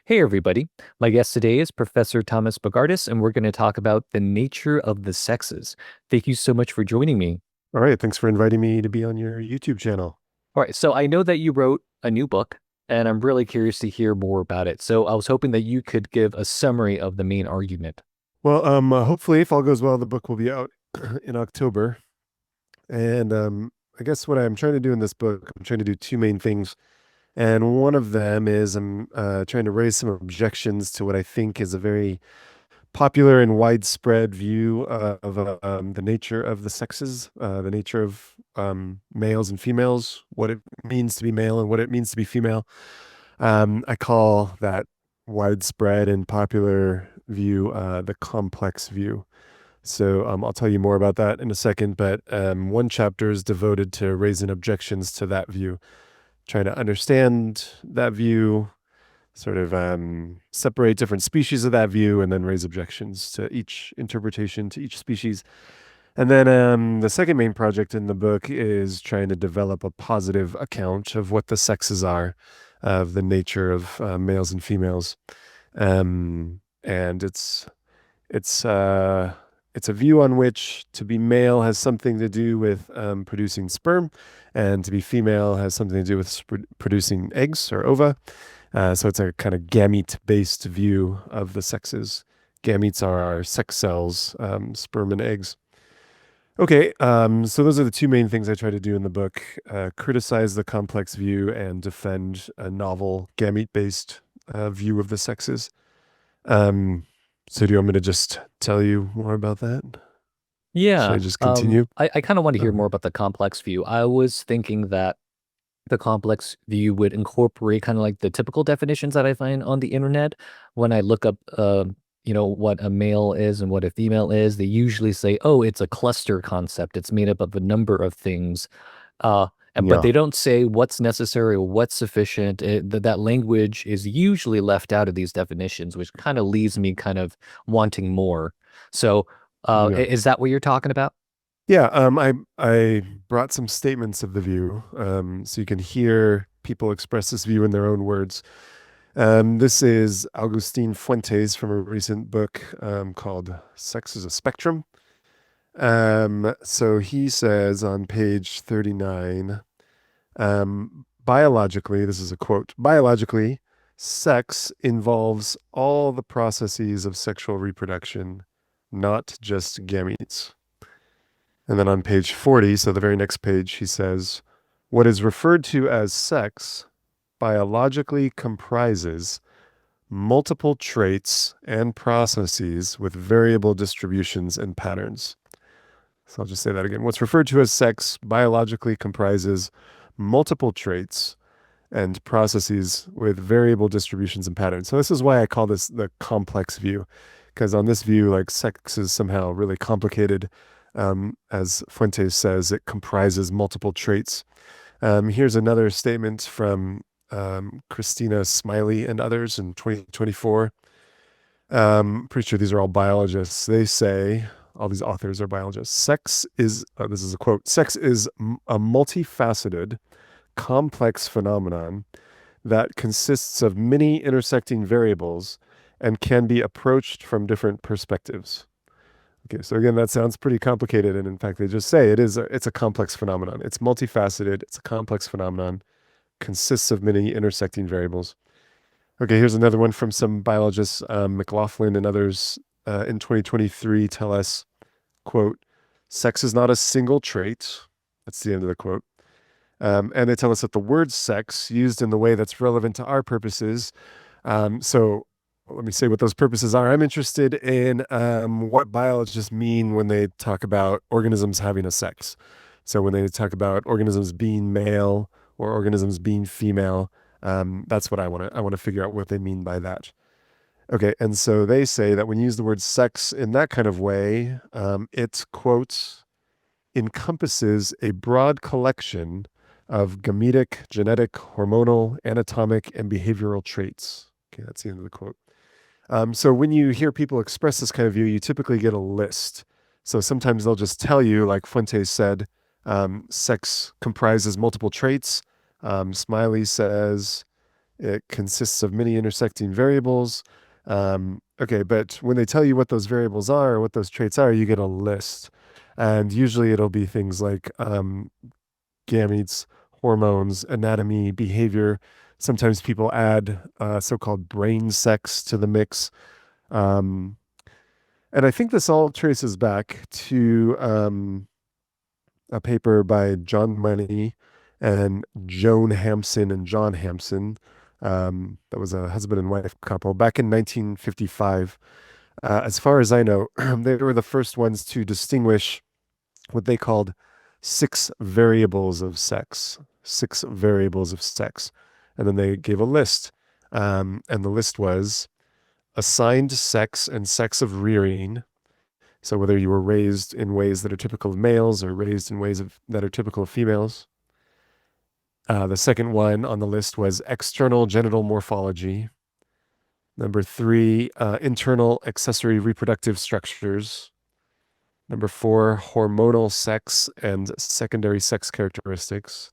Hey, everybody. My guest today is Professor Tomas Bogardus, and we're going to talk about the nature of the sexes. Thank you so much for joining me. All right, thanks for inviting me to be on your YouTube channel. All right, so I know that you wrote a new book, and I'm really curious to hear more about it. So I was hoping that you could give a summary of the main argument. Well, hopefully, if all goes well, the book will be out in October. And I guess what I'm trying to do in this book, I'm trying to do two main things. And one of them is I'm trying to raise some objections to what I think is a very popular and widespread view of the nature of the sexes, the nature of males and females, what it means to be male and what it means to be female. I call that widespread and popular view the complex view. So I'll tell you more about that in a second, but one chapter is devoted to raising objections to that view, trying to understand that view, sort of separate different species of that view, and then raise objections to each interpretation, to each species. And then the second main project in the book is trying to develop a positive account of what the sexes are, of the nature of males and females. And it's a view on which to be male has something to do with producing sperm, and to be female has something to do with producing eggs or ova. So it's a kind of gamete-based view of the sexes. Gametes are our sex cells, sperm and eggs. Okay, so those are the two main things I try to do in the book, criticize the complex view and defend a novel gamete-based view of the sexes. Um, so do you want me to just tell you more about that? Should I Yeah, just continue? I kind of want to hear Uh, more about the complex view. I was thinking that the complex view would incorporate kind of like the typical definitions that I find on the internet. When I look up, what a male is and what a female is, they usually say, "Oh, it's a cluster concept. It's made up of a number of things." But yeah, they don't say what's necessary or what's sufficient. That language is usually left out of these definitions, which kind of leaves me kind of wanting more. So, yeah. is that what you're talking about? Yeah, I brought some statements of the view, so you can hear people express this view in their own words. This is Augustine Fuentes from a recent book called "Sex is a Spectrum." So he says on page 39, biologically, this is a quote, biologically, sex involves all the processes of sexual reproduction, not just gametes. And then on page 40, so the very next page, he says, what is referred to as sex biologically comprises multiple traits and processes with variable distributions and patterns. So I'll just say that again. What's referred to as sex biologically comprises multiple traits and processes with variable distributions and patterns. So this is why I call this the complex view, because on this view, like sex is somehow really complicated. As Fuentes says, it comprises multiple traits. Here's another statement from Christina Smiley and others in 2024. Pretty sure these are all biologists. They say, all these authors are biologists. This is a quote, sex is a multifaceted, complex phenomenon that consists of many intersecting variables and can be approached from different perspectives. Okay, so again, that sounds pretty complicated, and in fact, they just say it's a complex phenomenon. It's multifaceted. It's a complex phenomenon, consists of many intersecting variables. Okay, here's another one from some biologists, McLaughlin and others in 2023 tell us, quote, sex is not a single trait. That's the end of the quote. And they tell us that the word sex, used in the way that's relevant to our purposes, so let me say what those purposes are. I'm interested in what biologists mean when they talk about organisms having a sex. So when they talk about organisms being male or organisms being female, that's what I want to. I want to figure out what they mean by that. Okay, and so they say that when you use the word sex in that kind of way, it quotes encompasses a broad collection of gametic, genetic, hormonal, anatomic, and behavioral traits. Okay, that's the end of the quote. So when you hear people express this kind of view, you typically get a list. So sometimes they'll just tell you, like Fuentes said, sex comprises multiple traits. Smiley says It consists of many intersecting variables. Okay, but when they tell you what those variables are, or what those traits are, you get a list. And usually it'll be things like gametes, hormones, anatomy, behavior. Sometimes people add so-called brain sex to the mix. Um, and I think this all traces back to a paper by John Money and Joan Hampson and John Hampson. That was a husband and wife couple back in 1955. As far as I know, they were the first ones to distinguish what they called six variables of sex, six variables of sex. And then they gave a list. And the list was assigned sex and sex of rearing. So whether you were raised in ways that are typical of males or raised in ways that are typical of females. The second one on the list was external genital morphology. Number three, internal accessory reproductive structures. Number four, hormonal sex and secondary sex characteristics.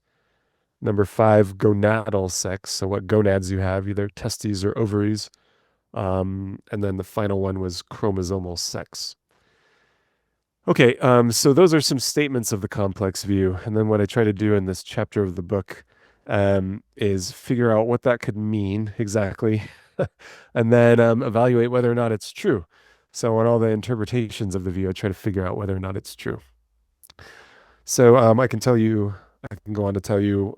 Number five, gonadal sex. So what gonads you have, either testes or ovaries. And then the final one was chromosomal sex. Okay, so those are some statements of the complex view. And then what I try to do in this chapter of the book is figure out what that could mean exactly, and then evaluate whether or not it's true. So on all the interpretations of the view, I try to figure out whether or not it's true. So I can go on to tell you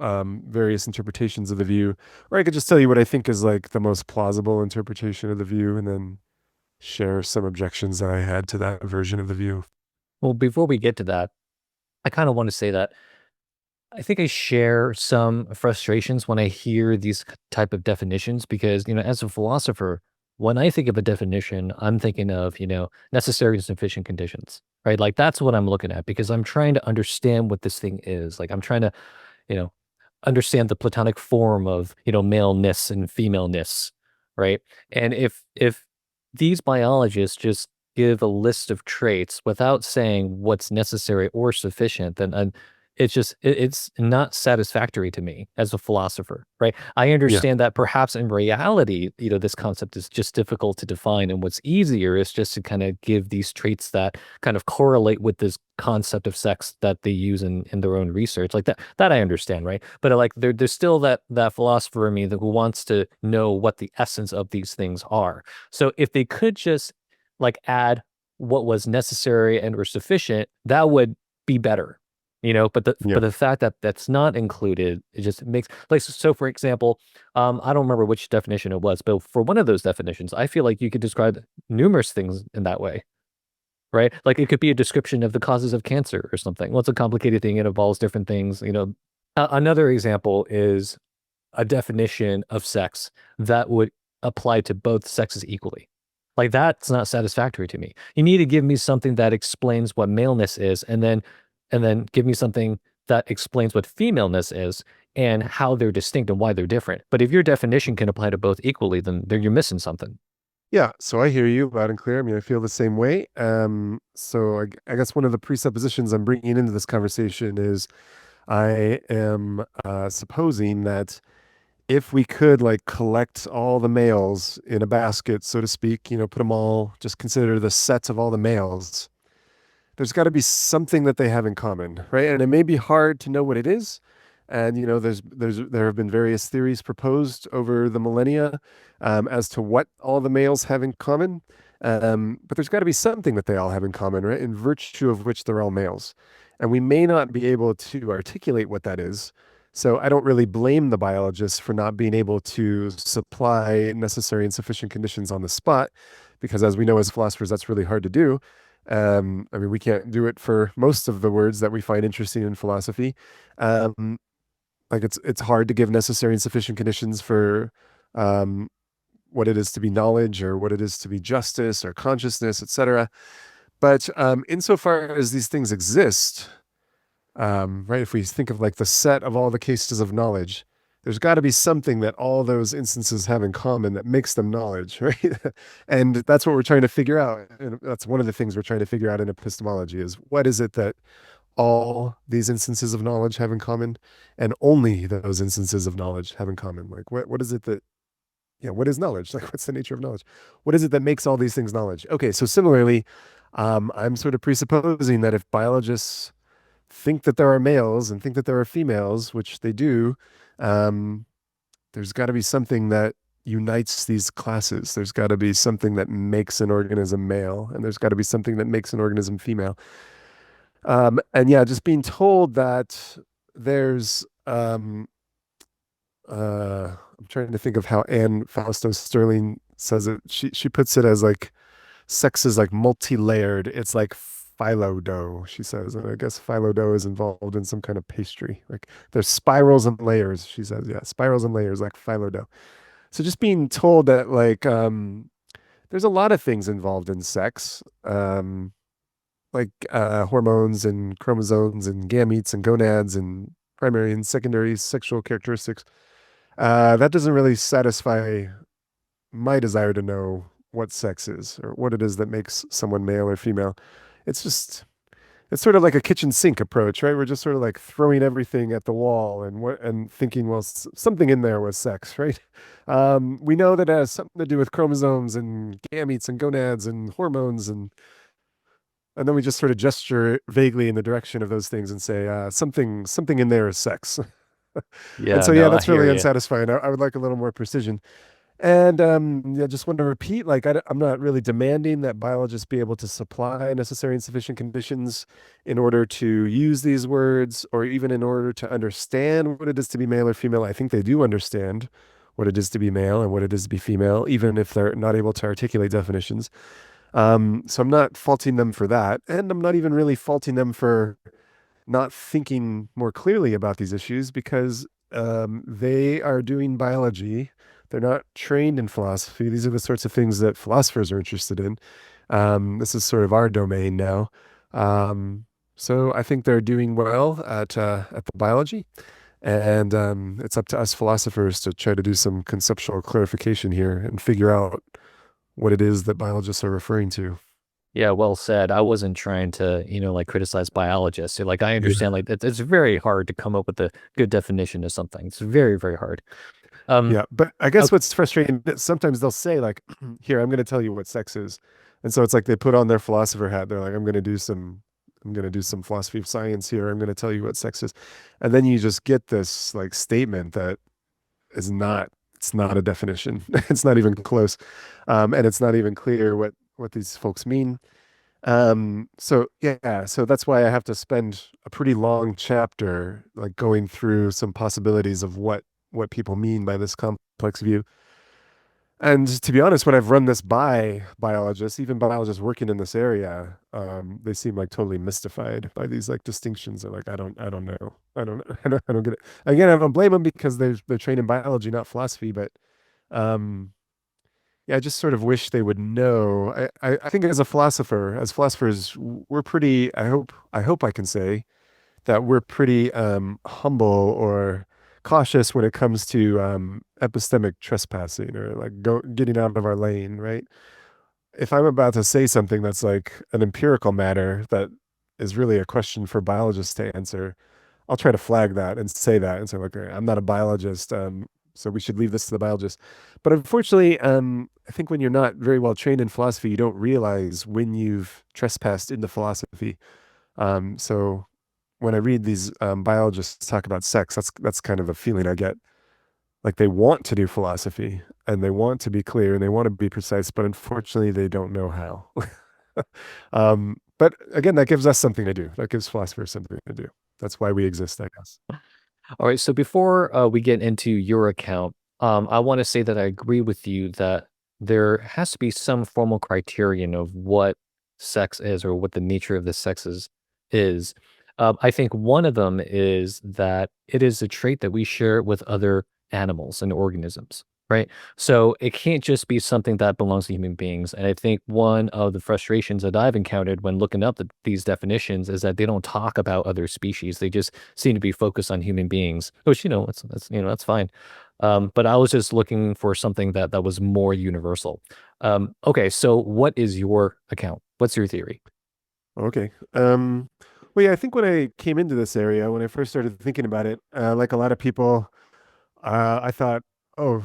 various interpretations of the view, or I could just tell you what I think is like the most plausible interpretation of the view, and then share some objections that I had to that version of the view. Well, before we get to that, I kind of want to say that I think I share some frustrations when I hear these type of definitions because, as a philosopher, when I think of a definition, I'm thinking of, necessary and sufficient conditions, right? Like that's what I'm looking at because I'm trying to understand what this thing is. Like I'm trying to, you know, understand the platonic form of, maleness and femaleness, right? And if these biologists just give a list of traits without saying what's necessary or sufficient, then it's not satisfactory to me as a philosopher, right? I Yeah. understand that perhaps in reality, this concept is just difficult to define, and what's easier is just to kind of give these traits that kind of correlate with this concept of sex that they use in their own research, like that I understand, right? But like there's still that philosopher in me who wants to know what the essence of these things are. So if they could just like add what was necessary and or sufficient, that would be better, but the Yeah. but the fact that that's not included, it just makes like so. For example, I don't remember which definition it was, but for one of those definitions, I feel like you could describe numerous things in that way, right? Like it could be a description of the causes of cancer or something. Well, it's a complicated thing; it involves different things. Another example is a definition of sex that would apply to both sexes equally. Like that's not satisfactory to me. You need to give me something that explains what maleness is, and then give me something that explains what femaleness is and how they're distinct and why they're different. But if your definition can apply to both equally, then you're missing something. Yeah, so I hear you loud and clear. I mean, I feel the same way. So I guess one of the presuppositions I'm bringing into this conversation is I am supposing that if we could like collect all the males in a basket, so to speak, put them all, just consider the set of all the males, there's got to be something that they have in common, right? And it may be hard to know what it is. And there have been various theories proposed over the millennia as to what all the males have in common. But there's got to be something that they all have in common, right? In virtue of which they're all males. And we may not be able to articulate what that is. So I don't really blame the biologists for not being able to supply necessary and sufficient conditions on the spot, because as we know as philosophers, that's really hard to do. I mean, we can't do it for most of the words that we find interesting in philosophy. Um, like it's hard to give necessary and sufficient conditions for um, what it is to be knowledge or what it is to be justice or consciousness, etc. But insofar as these things exist, right? If we think of like the set of all the cases of knowledge, there's got to be something that all those instances have in common that makes them knowledge, right? And that's what we're trying to figure out. And that's one of the things we're trying to figure out in epistemology is what is it that all these instances of knowledge have in common, and only those instances of knowledge have in common. Like, what is it that, yeah, what is knowledge? Like, what's the nature of knowledge? What is it that makes all these things knowledge? Okay, so similarly, I'm sort of presupposing that if biologists think that there are males and think that there are females, which they do, um, there's got to be something that unites these classes. There's got to be something that makes an organism male, and there's got to be something that makes an organism female. And yeah, just being told that there's I'm trying to think of how Anne Fausto Sterling says it. She puts it as like sex is like multi-layered. It's like phyllo dough, she says. And I guess phyllo dough is involved in some kind of pastry. Like there's spirals and layers, she says. Yeah, spirals and layers like phyllo dough. So just being told that like there's a lot of things involved in sex. Like hormones and chromosomes and gametes and gonads and primary and secondary sexual characteristics. That doesn't really satisfy my desire to know what sex is or what it is that makes someone male or female. It's just, it's sort of like a kitchen sink approach, right? We're just sort of like throwing everything at the wall and thinking, well, something in there was sex, right? We know that it has something to do with chromosomes and gametes and gonads and hormones and then we just sort of gesture vaguely in the direction of those things and say, something in there is sex. And Yeah, so, yeah, no, I that's hear really you. unsatisfying. I would like a little more precision. And yeah, just want to repeat, like, I'm not really demanding that biologists be able to supply necessary and sufficient conditions in order to use these words or even in order to understand what it is to be male or female. I think they do understand what it is to be male and what it is to be female, even if they're not able to articulate definitions. So I'm not faulting them for that. And I'm not even really faulting them for not thinking more clearly about these issues because they are doing biology. They're not trained in philosophy. These are the sorts of things that philosophers are interested in. This is sort of our domain now. Um, so I think they're doing well at the biology, and it's up to us philosophers to try to do some conceptual clarification here and figure out what it is that biologists are referring to. Yeah, well said. I wasn't trying to, like criticize biologists. Like I Yeah. understand like it's very hard to come up with a good definition of something. It's very, very hard. Um, Yeah, but I guess okay, what's frustrating that sometimes they'll say like, "Here, I'm going to tell you what sex is," and so it's like they put on their philosopher hat. They're like, I'm going to do some philosophy of science here. I'm going to tell you what sex is," and then you just get this like statement that is not. It's not a definition. It's not even close, and it's not even clear what these folks mean. So yeah, so that's why I have to spend a pretty long chapter like going through some possibilities of what people mean by this complex view. And to be honest, when I've run this by biologists, even biologists working in this area, they seem like totally mystified by these like distinctions. They're like, I don't know. I don't get it. Again, I don't blame them because they're trained in biology, not philosophy, but um, yeah, I just sort of wish they would know. I think as a philosopher, as philosophers, we're pretty, I hope I can say that we're pretty humble or cautious when it comes to epistemic trespassing or like getting out of our lane, right? If I'm about to say something that's like an empirical matter that is really a question for biologists to answer, I'll try to flag that and say that and say, like, I'm not a biologist, so we should leave this to the biologist. But unfortunately, I think when you're not very well trained in philosophy, you don't realize when you've trespassed into philosophy. So when I read these biologists talk about sex, that's kind of a feeling I get. Like they want to do philosophy and they want to be clear and they want to be precise, but unfortunately they don't know how. But again, that gives us something to do. That gives philosophers something to do. That's why we exist, I guess. all right. So before we get into your account, I want to say that I agree with you that there has to be some formal criterion of what sex is or what the nature of the sexes is. I think one of them is that it is a trait that we share with other animals and organisms, right? So it can't just be something that belongs to human beings. And I think one of the frustrations that I've encountered when looking up these definitions is that they don't talk about other species. They just seem to be focused on human beings, which that's that's fine. But I was just looking for something that was more universal. Okay, so what is your account? What's your theory? Okay. Well, yeah, I think when I came into this area, when I first started thinking about it, like a lot of people, I thought, oh,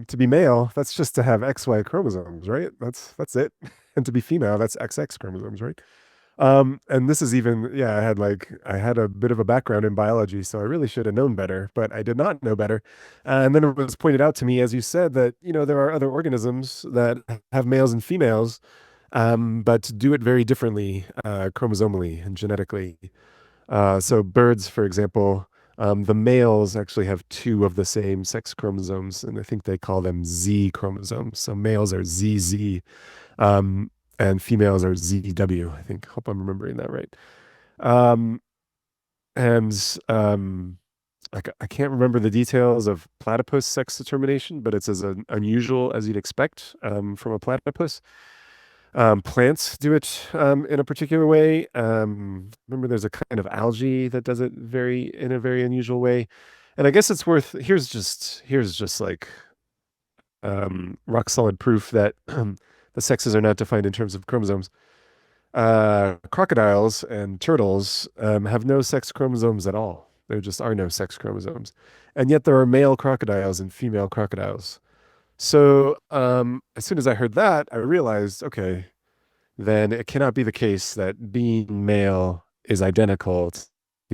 to be male, that's just to have XY chromosomes, right? That's it. And to be female, that's XX chromosomes, right? And this is even, yeah, I had a bit of a background in biology, so I really should have known better, but I did not know better. And then it was pointed out to me, as you said, that, there are other organisms that have males and females, but do it very differently, chromosomally and genetically. So birds, for example, the males actually have two of the same sex chromosomes, and I think they call them Z chromosomes. So males are ZZ, um, and females are ZW, I think. Hope I'm remembering that right. Um, and I can't remember the details of platypus sex determination, but it's as unusual as you'd expect from a platypus. Plants do it in a particular way. Remember, there's a kind of algae that does it in a very unusual way. And I guess it's worth here's just like rock solid proof that the sexes are not defined in terms of chromosomes. Crocodiles and turtles have no sex chromosomes at all. There just are no sex chromosomes, and yet there are male crocodiles and female crocodiles. So as soon as I heard that, I realized, okay, then it cannot be the case that being male is identical to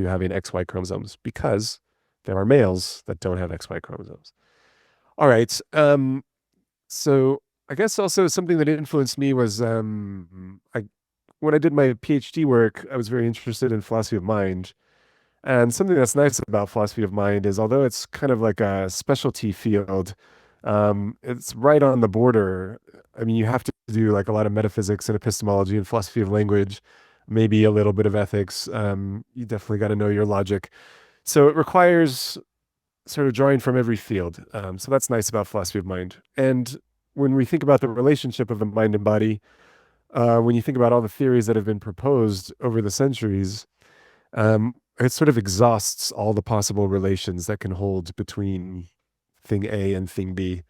having XY chromosomes because there are males that don't have XY chromosomes. All right. So I guess also something that influenced me was when I did my PhD work, I was very interested in philosophy of mind. And something that's nice about philosophy of mind is although it's kind of like a specialty field, it's right on the border. I mean, you have to do like a lot of metaphysics and epistemology and philosophy of language, maybe a little bit of ethics. You definitely got to know your logic. So it requires sort of drawing from every field. So that's nice about philosophy of mind. And when we think about the relationship of the mind and body, when you think about all the theories that have been proposed over the centuries, it sort of exhausts all the possible relations that can hold between thing A and thing B,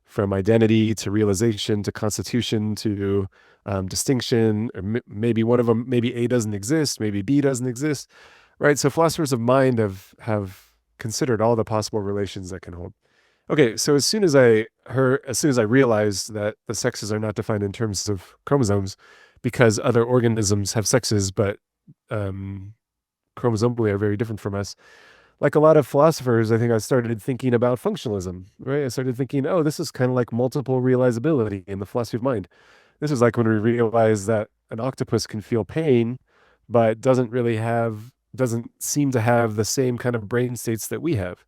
from identity to realization to constitution to distinction. Or maybe one of them, maybe A doesn't exist, maybe B doesn't exist, right? So philosophers of mind have considered all the possible relations that can hold. Okay, so as soon as I realized that the sexes are not defined in terms of chromosomes, because other organisms have sexes, but um, chromosomally are very different from us. Like a lot of philosophers, I think I started thinking about functionalism, right? I started thinking, oh, this is kind of like multiple realizability in the philosophy of mind. This is like when we realize that an octopus can feel pain, but doesn't seem to have the same kind of brain states that we have.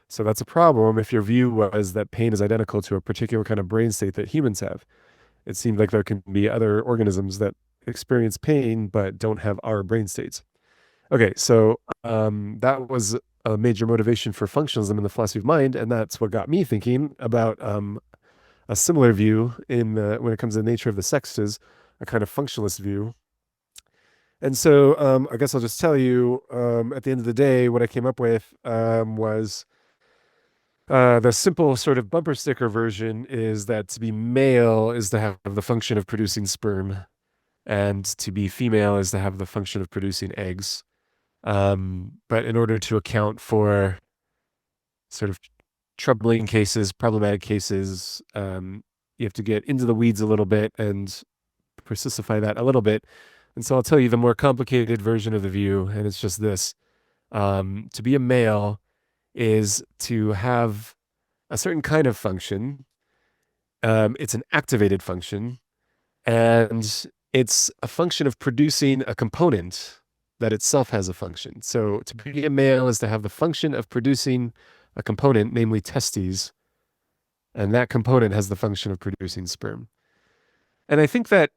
So that's a problem if your view was that pain is identical to a particular kind of brain state that humans have. It seems like there can be other organisms that experience pain but don't have our brain states. Okay, so that was a major motivation for functionalism in the philosophy of mind, and that's what got me thinking about a similar view when it comes to the nature of the sexes, a kind of functionalist view. And so I guess I'll just tell you at the end of the day, what I came up with was the simple sort of bumper sticker version is that to be male is to have the function of producing sperm, and to be female is to have the function of producing eggs. But in order to account for sort of troubling cases, problematic cases, you have to get into the weeds a little bit and persistify that a little bit. And so I'll tell you the more complicated version of the view, and it's just this. To be a male is to have a certain kind of function. It's an activated function, and it's a function of producing a component that itself has a function. So to be a male is to have the function of producing a component, namely testes, and that component has the function of producing sperm. And I think that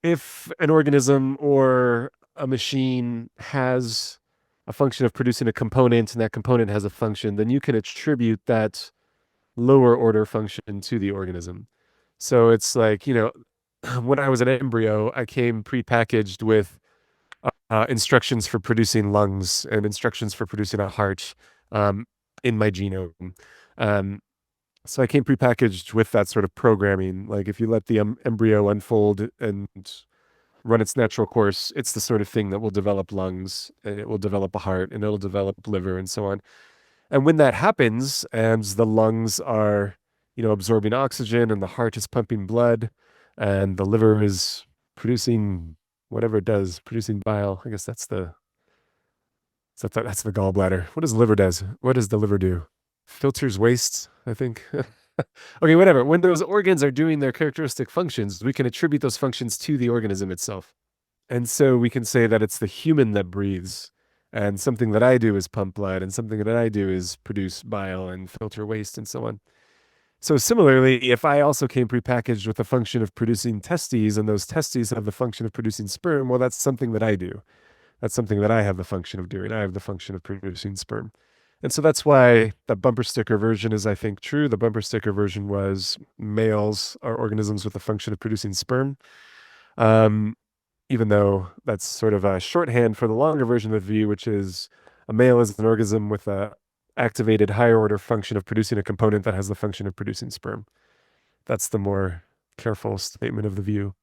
if an organism or a machine has a function of producing a component and that component has a function, then you can attribute that lower order function to the organism. So it's like, when I was an embryo, I came prepackaged with instructions for producing lungs and instructions for producing a heart in my genome. Um, so I came prepackaged with that sort of programming. Like if you let the embryo unfold and run its natural course, it's the sort of thing that will develop lungs, and it will develop a heart, and it'll develop liver and so on. And when that happens, and the lungs are, absorbing oxygen, and the heart is pumping blood, and the liver is producing whatever it does, producing bile. I guess that's the gallbladder. What does the liver does? What does the liver do? Filters waste, I think. Okay, whatever. When those organs are doing their characteristic functions, we can attribute those functions to the organism itself. And so we can say that it's the human that breathes, and something that I do is pump blood, and something that I do is produce bile and filter waste and so on. So similarly, if I also came prepackaged with the function of producing testes, and those testes have the function of producing sperm, well, that's something that I do. That's something that I have the function of doing. I have the function of producing sperm. And so that's why the bumper sticker version is, I think, true. The bumper sticker version was males are organisms with the function of producing sperm. Um, Even though that's sort of a shorthand for the longer version of the view, which is a male is an organism with a activated higher order function of producing a component that has the function of producing sperm. That's the more careful statement of the view.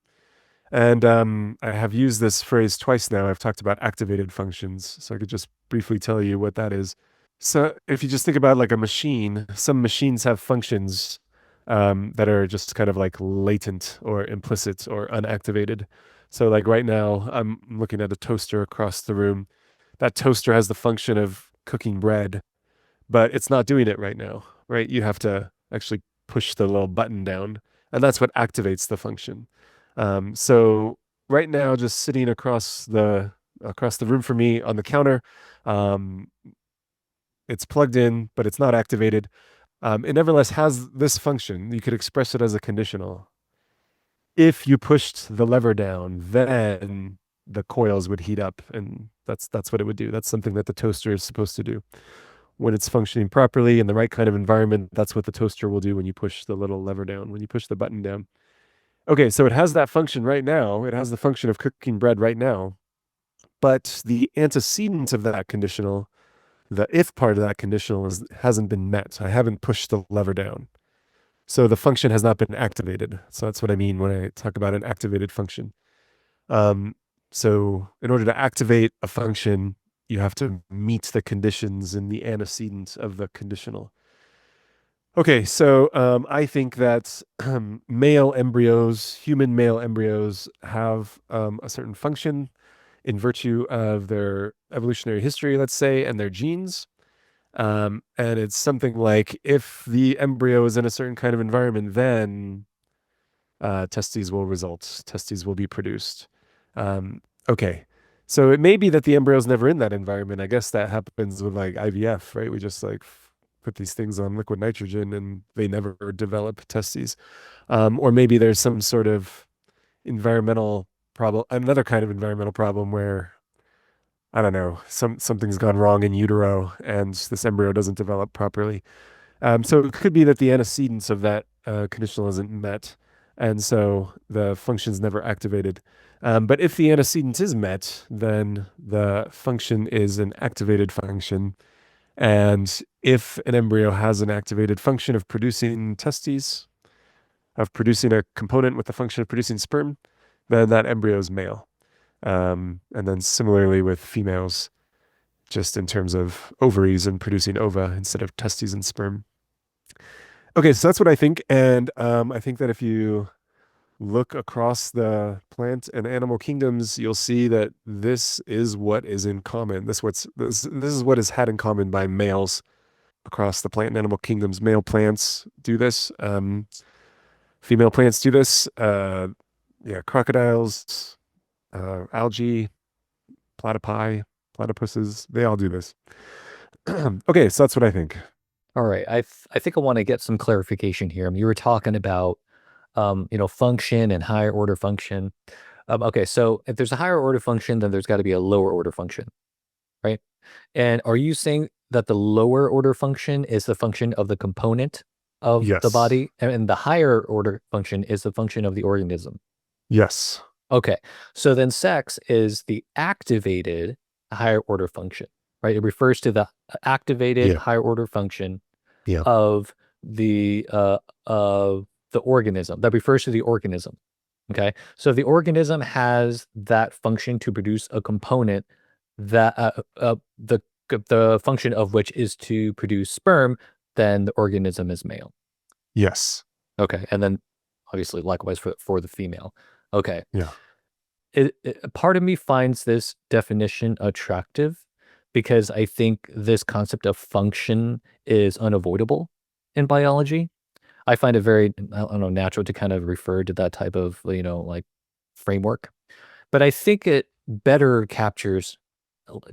And I have used this phrase twice now. I've talked about activated functions, so I could just briefly tell you what that is. So if you just think about like a machine, some machines have functions that are just kind of like latent or implicit or unactivated. So like right now, I'm looking at a toaster across the room. That toaster has the function of cooking bread, but it's not doing it right now, right? You have to actually push the little button down, and that's what activates the function. So right now, just sitting across the room from me on the counter, um, it's plugged in, but it's not activated. It nevertheless has this function. You could express it as a conditional. If you pushed the lever down, then the coils would heat up, and that's what it would do. That's something that the toaster is supposed to do. When it's functioning properly in the right kind of environment, that's what the toaster will do when you push the little lever down, when you push the button down. Okay, so it has that function right now. It has the function of cooking bread right now. But the antecedent of that conditional, the if part of that conditional hasn't been met. I haven't pushed the lever down. So the function has not been activated. So that's what I mean when I talk about an activated function. Um, so in order to activate a function, you have to meet the conditions in the antecedent of the conditional. Okay, so I think that male embryos, human male embryos, have a certain function in virtue of their evolutionary history, let's say, and their genes. And it's something like if the embryo is in a certain kind of environment, then testes will result, testes will be produced. Okay, so it may be that the embryo is never in that environment. I guess that happens with like IVF, right? We just like put these things on liquid nitrogen and they never develop testes. Or maybe there's some sort of environmental problem, another kind of environmental problem where I don't know, something's gone wrong in utero and this embryo doesn't develop properly. So it could be that the antecedents of that conditional isn't met, and so the function's never activated. But if the antecedent is met, then the function is an activated function. And if an embryo has an activated function of producing testes, of producing a component with the function of producing sperm, then that embryo is male. And then similarly with females, just in terms of ovaries and producing ova instead of testes and sperm. Okay, so that's what I think. And I think that if you look across the plant and animal kingdoms, you'll see that this is what is in common. This is what is had in common by males across the plant and animal kingdoms. Male plants do this. Female plants do this. Yeah, crocodiles, algae, platypi, platypuses, they all do this. Okay, so that's what I think. All right. I think I want to get some clarification here. You were talking about function and higher order function. Okay, so if there's a higher order function, then there's got to be a lower order function, right? And are you saying that the lower order function is the function of the component of the Yes. body, and the higher order function is the function of the organism? Yes. Okay, so then sex is the activated higher order function, right? It refers to the activated Yeah. higher order function Yeah. of the organism. That refers to the organism, Okay. So the organism has that function to produce a component that the function of which is to produce sperm, then the organism is male. Yes. Okay. And then obviously likewise for the female. Okay. Yeah. Part of me finds this definition attractive because I think this concept of function is unavoidable in biology. I find it very, I don't know, natural to kind of refer to that type of, like framework. But I think it better captures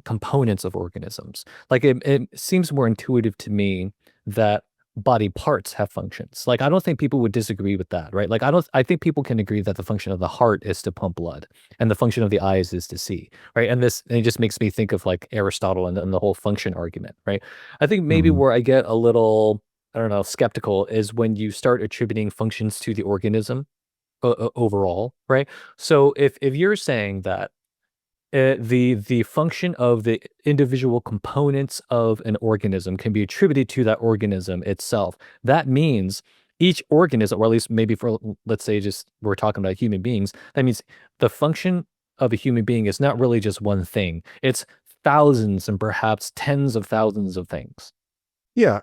components of organisms. Like it seems more intuitive to me that body parts have functions. Like I don't think people would disagree with that, right? Like I think people can agree that the function of the heart is to pump blood and the function of the eyes is to see, right? And it just makes me think of like Aristotle and the whole function argument, right? I think maybe Mhm. where I get a little, I don't know, skeptical is when you start attributing functions to the organism overall, right? So if you're saying that the function of the individual components of an organism can be attributed to that organism itself. That means each organism, or at least maybe for let's say just we're talking about human beings, that means the function of a human being is not really just one thing. It's thousands and perhaps tens of thousands of things. Yeah.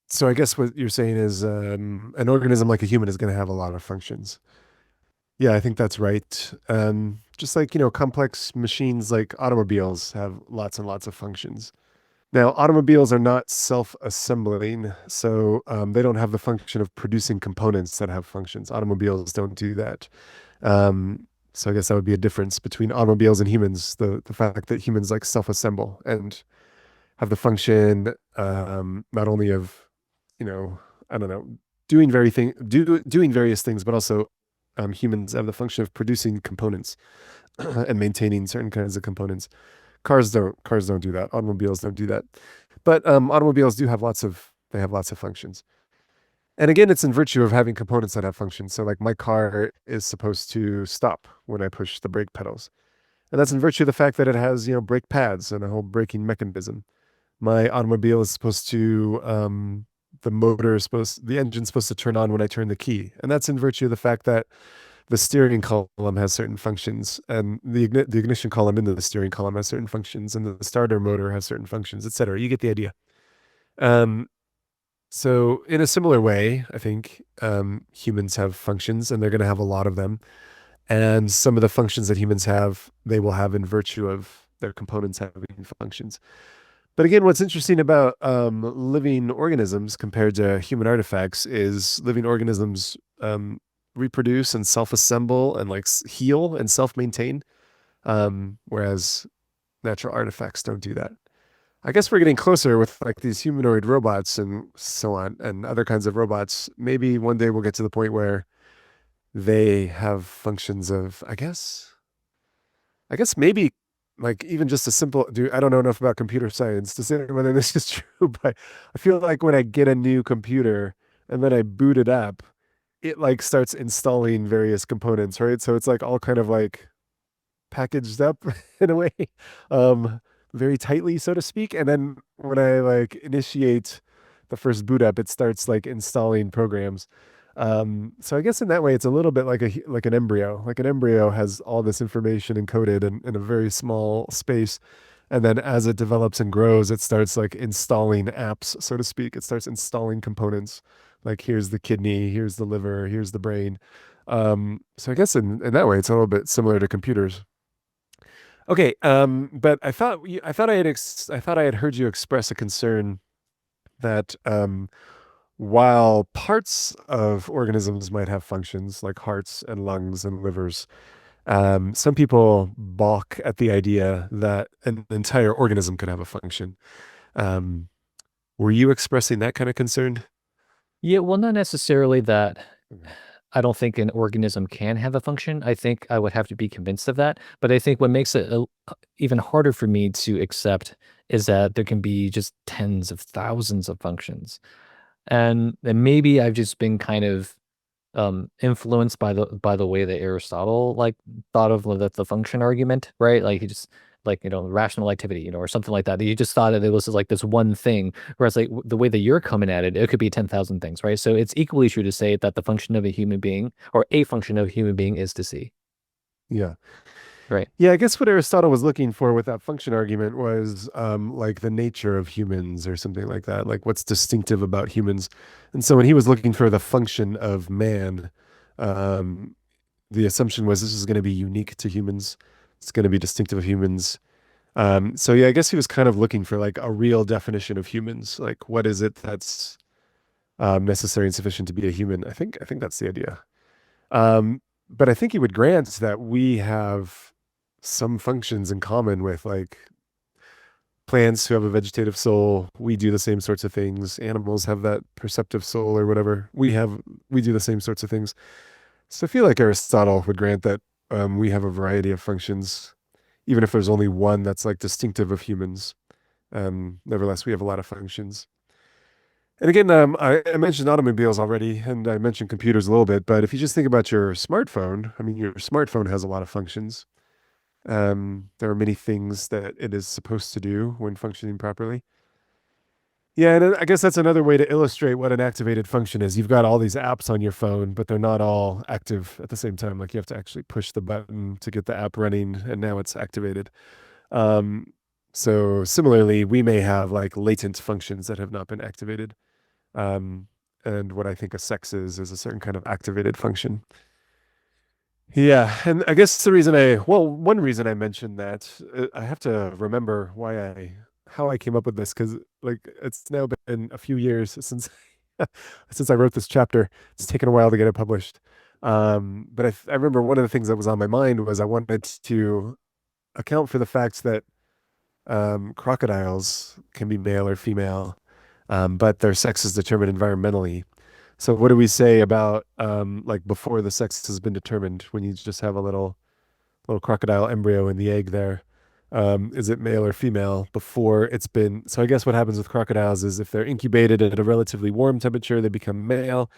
So I guess what you're saying is an organism like a human is going to have a lot of functions. Yeah, I think that's right. Just like, complex machines like automobiles have lots and lots of functions. Now, automobiles are not self-assembling, so they don't have the function of producing components that have functions. Automobiles don't do that. So I guess that would be a difference between automobiles and humans. The fact that humans like self-assemble and have the function not only of, you know, I don't know, doing various things, but also humans have the function of producing components and maintaining certain kinds of components. Cars don't do that. Automobiles don't do that. But automobiles do have lots of functions. And again, it's in virtue of having components that have functions. So like my car is supposed to stop when I push the brake pedals. And that's in virtue of the fact that it has, brake pads and a whole braking mechanism. My automobile is supposed to the engine's supposed to turn on when I turn the key. And that's in virtue of the fact that the steering column has certain functions, and the ignition column in the steering column has certain functions, and the starter motor has certain functions, etc. You get the idea. Um, so in a similar way, I think humans have functions, and they're going to have a lot of them. And some of the functions that humans have, they will have in virtue of their components having functions. But again, what's interesting about living organisms compared to human artifacts is living organisms reproduce and self-assemble and like heal and self-maintain, whereas natural artifacts don't do that. I guess we're getting closer with like these humanoid robots and so on, and other kinds of robots. Maybe one day we'll get to the point where they have functions of, I guess maybe like even just a simple do I don't know enough about computer science to say whether this is true, but I feel like when I get a new computer and then I boot it up, it like starts installing various components, right? So it's like all kind of like packaged up in a way, um, very tightly, so to speak. And then when I like initiate the first boot up, it starts like installing programs. So I guess in that way, it's a little bit like like an embryo. Like an embryo has all this information encoded in a very small space. And then as it develops and grows, it starts like installing apps, so to speak. It starts installing components. Like here's the kidney, here's the liver, here's the brain. So I guess in that way, it's a little bit similar to computers. Okay, but I thought I had heard you express a concern that while parts of organisms might have functions like hearts and lungs and livers, some people balk at the idea that an entire organism could have a function. Um, were you expressing that kind of concern? Yeah, well, not necessarily that. I don't think an organism can have a function. I think I would have to be convinced of that. But I think what makes it even harder for me to accept is that there can be just tens of thousands of functions. And maybe I've just been kind of influenced by the way that Aristotle like thought of the function argument, right? Like he just like, rational activity, or something like that. You just thought that it was like this one thing, whereas like the way that you're coming at it, it could be 10,000 things, right? So it's equally true to say that the function of a human being, or a function of a human being, is to see, Yeah. right? Yeah, I guess what Aristotle was looking for with that function argument was like the nature of humans or something like that, like what's distinctive about humans. And so when he was looking for the function of man, um, the assumption was this is going to be unique to humans. It's going to be distinctive of humans. So yeah, I guess he was kind of looking for like a real definition of humans. Like, what is it that's necessary and sufficient to be a human? I think that's the idea. But I think he would grant that we have some functions in common with like plants who have a vegetative soul. We do the same sorts of things. Animals have that perceptive soul or whatever. We do the same sorts of things. So I feel like Aristotle would grant that we have a variety of functions, even if there's only one that's like distinctive of humans. Nevertheless, we have a lot of functions. And again, I mentioned automobiles already, and I mentioned computers a little bit, but if you just think about your smartphone, I mean, your smartphone has a lot of functions. There are many things that it is supposed to do when functioning properly. Yeah, and I guess that's another way to illustrate what an activated function is. You've got all these apps on your phone, but they're not all active at the same time. Like you have to actually push the button to get the app running, and now it's activated. Um, so similarly, we may have like latent functions that have not been activated. Um, and what I think a sex is a certain kind of activated function. Yeah, and I guess one reason I mentioned that, I have to remember how I came up with this because like it's now been a few years since since I wrote this chapter. It's taken a while to get it published. But I remember one of the things that was on my mind was I wanted to account for the fact that crocodiles can be male or female, but their sex is determined environmentally. So what do we say about like before the sex has been determined when you just have a little crocodile embryo in the egg there? Is it male or female before it's been? So I guess what happens with crocodiles is if they're incubated at a relatively warm temperature, they become male.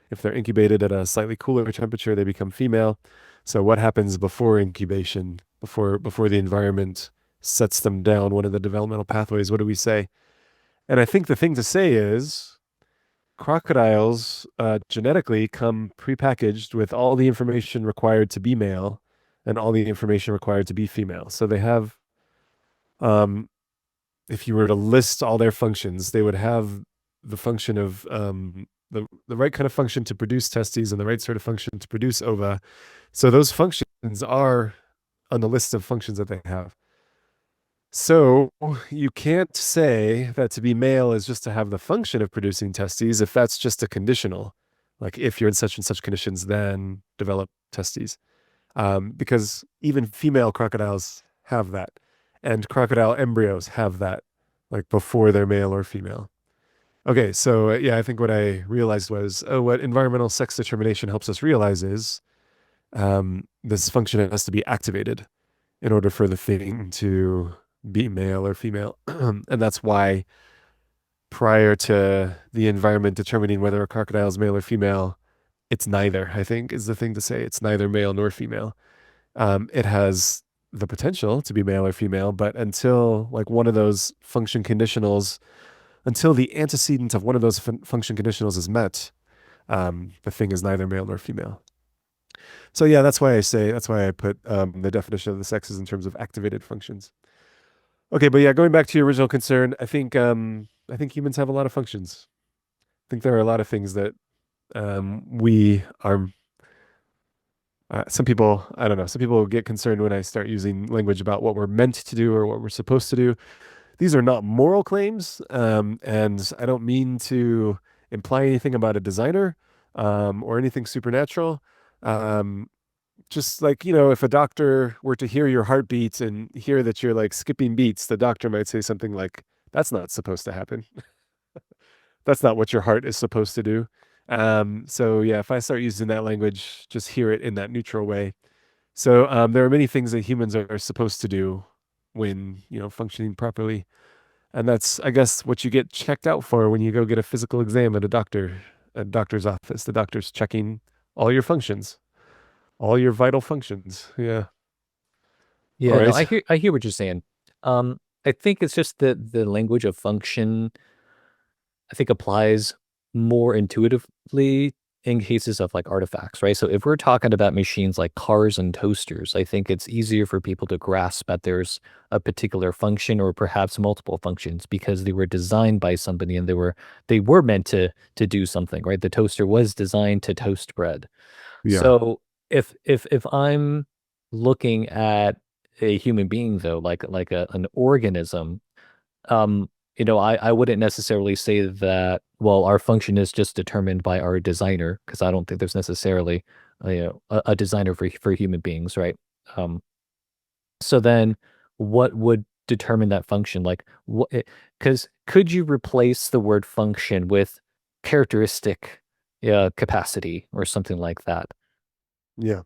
If they're incubated at a slightly cooler temperature, they become female. So what happens before incubation, before the environment sets them down one of the developmental pathways? What do we say? And I think the thing to say is crocodiles genetically come prepackaged with all the information required to be male and all the information required to be female. So they have, um, if you were to list all their functions, they would have the function of the right kind of function to produce testes and the right sort of function to produce ova. So those functions are on the list of functions that they have. So you can't say that to be male is just to have the function of producing testes if that's just a conditional. Like if you're in such and such conditions, then develop testes. Because even female crocodiles have that, and crocodile embryos have that, like before they're male or female. Okay, so yeah, I think what I realized was, oh, what environmental sex determination helps us realize is this function has to be activated in order for the thing to be male or female. And that's why prior to the environment determining whether a crocodile is male or female, it's neither, I think is the thing to say. It's neither male nor female. It has the potential to be male or female, but until like one of those function conditionals, until the antecedent of one of those function conditionals is met, the thing is neither male nor female. So yeah, that's why I put the definition of the sexes in terms of activated functions. Okay, but yeah, going back to your original concern, I think humans have a lot of functions. I think there are a lot of things that we are. Some people, I don't know, some people get concerned when I start using language about what we're meant to do or what we're supposed to do. These are not moral claims, and I don't mean to imply anything about a designer or anything supernatural. Um, just like, if a doctor were to hear your heartbeats and hear that you're like skipping beats, the doctor might say something like, that's not supposed to happen. That's not what your heart is supposed to do. So yeah, if I start using that language, just hear it in that neutral way. So there are many things that humans are supposed to do when, functioning properly. And that's, I guess, what you get checked out for when you go get a physical exam at a doctor's office. The doctor's checking all your functions, all your vital functions. Yeah. All Yeah, no, right. I hear what you're saying. I think it's just that the language of function, I think, applies more intuitively in cases of like artifacts, right? So if we're talking about machines like cars and toasters, I think it's easier for people to grasp that there's a particular function or perhaps multiple functions because they were designed by somebody and they were meant to do something, right? The toaster was designed to toast bread. Yeah. So if I'm looking at a human being though, like an organism, um, I wouldn't necessarily say that, well, our function is just determined by our designer, because I don't think there's necessarily a designer for human beings, right? Um, so then what would determine that function? Like what, because could you replace the word function with characteristic capacity or something like that? Yeah.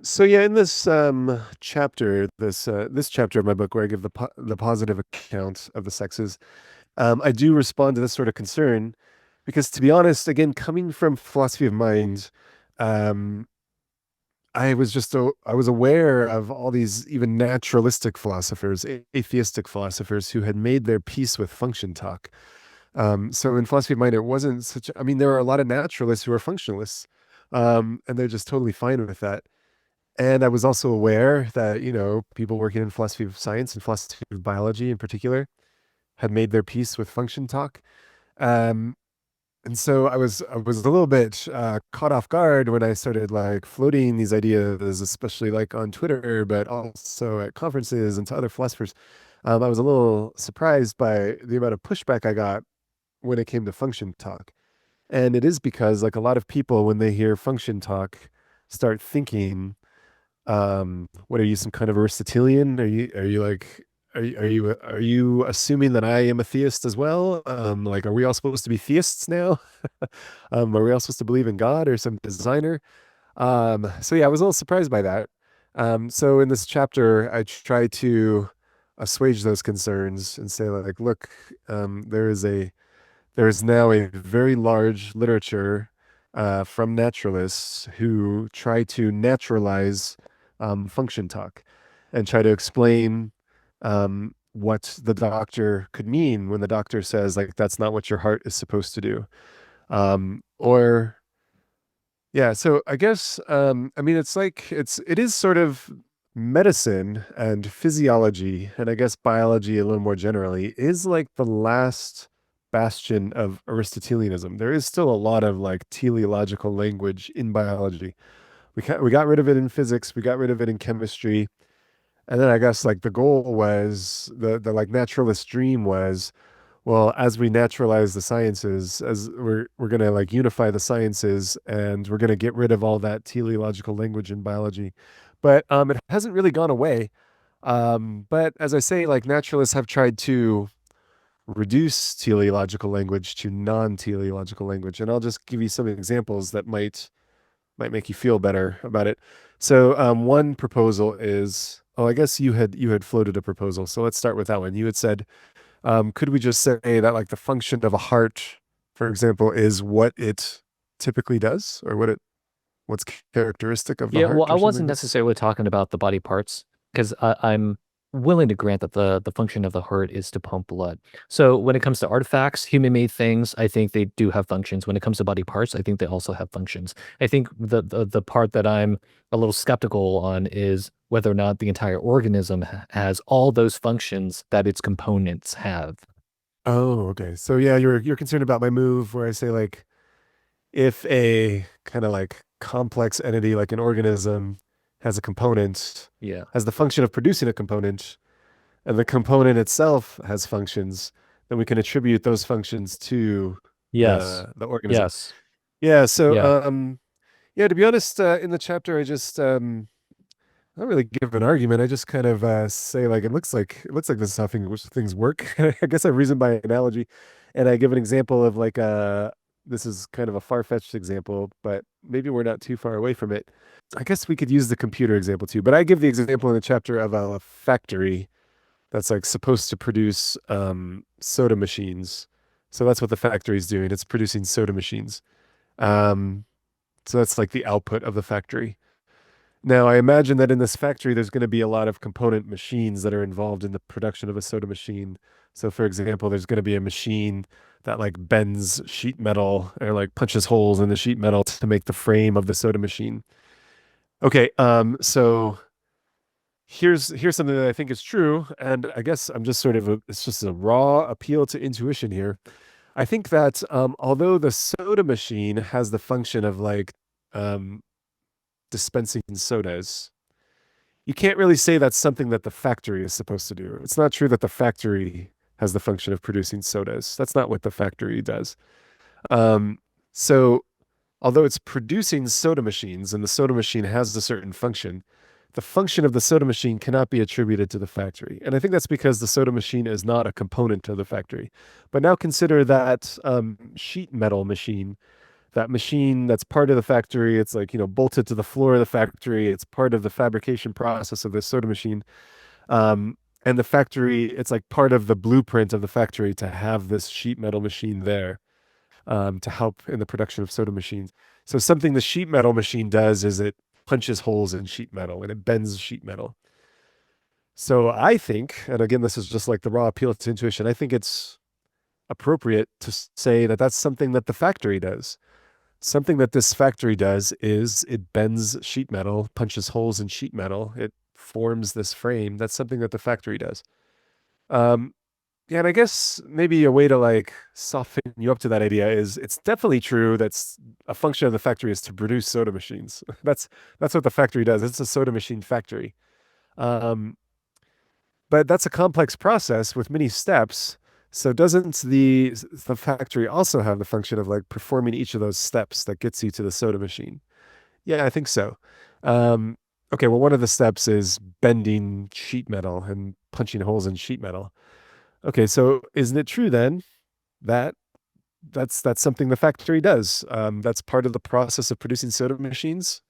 So yeah, in this chapter, this chapter of my book where I give the positive account of the sexes, I do respond to this sort of concern because, to be honest, again, coming from philosophy of mind, um, I was aware of all these even naturalistic philosophers, atheistic philosophers who had made their peace with function talk. So in philosophy of mind, it wasn't such. I mean, there are a lot of naturalists who are functionalists, and they're just totally fine with that. And I was also aware that, people working in philosophy of science and philosophy of biology in particular had made their peace with function talk. Um, and so I was a little bit caught off guard when I started like floating these ideas, especially like on Twitter, but also at conferences and to other philosophers. I was a little surprised by the amount of pushback I got when it came to function talk. And it is because like a lot of people, when they hear function talk, start thinking, what are you, some kind of Aristotelian? Are you like are you assuming that I am a theist as well? Like, are we all supposed to be theists now? Are we all supposed to believe in God or some designer? So yeah, I was a little surprised by that. So in this chapter, I try to assuage those concerns and say like, look, there is now a very large literature from naturalists who try to naturalize function talk and try to explain what the doctor could mean when the doctor says, like, that's not what your heart is supposed to do. Or yeah, so I guess I mean it is sort of medicine and physiology and I guess biology a little more generally is like the last bastion of Aristotelianism. There is still a lot of like teleological language in biology. We got rid of it in physics, we got rid of it in chemistry, and then I guess like the goal was the like naturalist dream was, well, as we naturalize the sciences, as we're gonna like unify the sciences, and we're gonna get rid of all that teleological language in biology. But it hasn't really gone away. But as I say, like naturalists have tried to reduce teleological language to non-teleological language, and I'll just give you some examples that might make you feel better about it. So one proposal is, oh, I guess you had floated a proposal. So let's start with that one. You had said, could we just say that like the function of a heart, for example, is what it typically does, or what's characteristic of the Yeah, well, heart, I or something like wasn't this? necessarily talking about the body parts because I'm willing to grant that the function of the heart is to pump blood. So when it comes to artifacts, human-made things, I think they do have functions. When it comes to body parts, I think they also have functions. I think the part that I'm a little skeptical on is whether or not the entire organism has all those functions that its components have. Oh, okay. So yeah, you're concerned about my move where I say like if a kind of like complex entity like an organism has a component, Yeah. has the function of producing a component, and the component itself has functions, then we can attribute those functions to Yes. the organism. Yes. Yeah, so Yeah. yeah, to be honest, in the chapter I just I don't really give an argument. I just kind of say like it looks like this is how things work. I guess I reason by analogy, and I give an example of like this is kind of a far-fetched example, but maybe we're not too far away from it. I guess we could use the computer example too, but I give the example in the chapter of a factory that's like supposed to produce soda machines. So that's what the factory is doing. It's producing soda machines. Um, so that's like the output of the factory. Now, I imagine that in this factory, there's going to be a lot of component machines that are involved in the production of a soda machine. So, for example, there's going to be a machine that like bends sheet metal or like punches holes in the sheet metal to make the frame of the soda machine. Okay, so here's something that I think is true, and I guess I'm just sort of it's just a raw appeal to intuition here. I think that although the soda machine has the function of like um, dispensing sodas, you can't really say that's something that the factory is supposed to do. It's not true that the factory has the function of producing sodas. That's not what the factory does. Um, so, although it's producing soda machines and the soda machine has a certain function, the function of the soda machine cannot be attributed to the factory. And I think that's because the soda machine is not a component of the factory. But now consider that sheet metal machine, that machine that's part of the factory. It's like, bolted to the floor of the factory. It's part of the fabrication process of this soda machine. And the factory, it's like part of the blueprint of the factory to have this sheet metal machine there to help in the production of soda machines. So something the sheet metal machine does is it punches holes in sheet metal and it bends sheet metal. So I think, and again, this is just like the raw appeal to intuition, I think it's appropriate to say that that's something that the factory does. Something that this factory does is it bends sheet metal, punches holes in sheet metal, it forms this frame. That's something that the factory does. Um, yeah, and I guess maybe a way to like soften you up to that idea is it's definitely true that's a function of the factory is to produce soda machines. That's what the factory does. It's a soda machine factory. Um, but that's a complex process with many steps. So doesn't the factory also have the function of like performing each of those steps that gets you to the soda machine? Yeah, I think so. Um, okay, well, one of the steps is bending sheet metal and punching holes in sheet metal. Okay, so isn't it true then that that's something the factory does? That's part of the process of producing soda machines.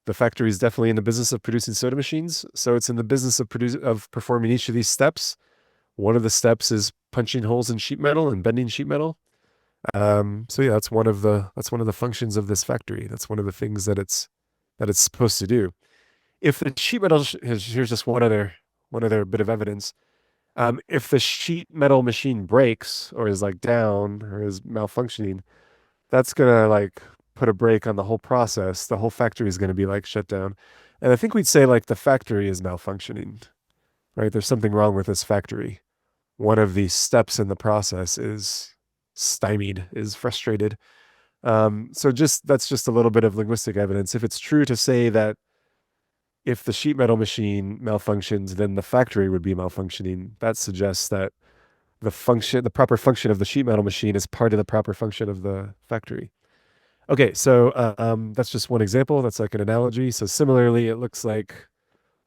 The factory is definitely in the business of producing soda machines, so it's in the business of performing each of these steps. One of the steps is punching holes in sheet metal and bending sheet metal. So yeah, that's one of the functions of this factory. That's one of the things that it's supposed to do. If the sheet metal, here's just one other bit of evidence. If the sheet metal machine breaks or is like down or is malfunctioning, that's gonna like put a brake on the whole process. The whole factory is gonna be like shut down. And I think we'd say like the factory is malfunctioning, right? There's something wrong with this factory. One of the steps in the process is stymied, is frustrated. So just that's just a little bit of linguistic evidence. If it's true to say that if the sheet metal machine malfunctions, then the factory would be malfunctioning. That suggests that the proper function of the sheet metal machine is part of the proper function of the factory. Okay, so that's just one example. That's like an analogy. So similarly, it looks like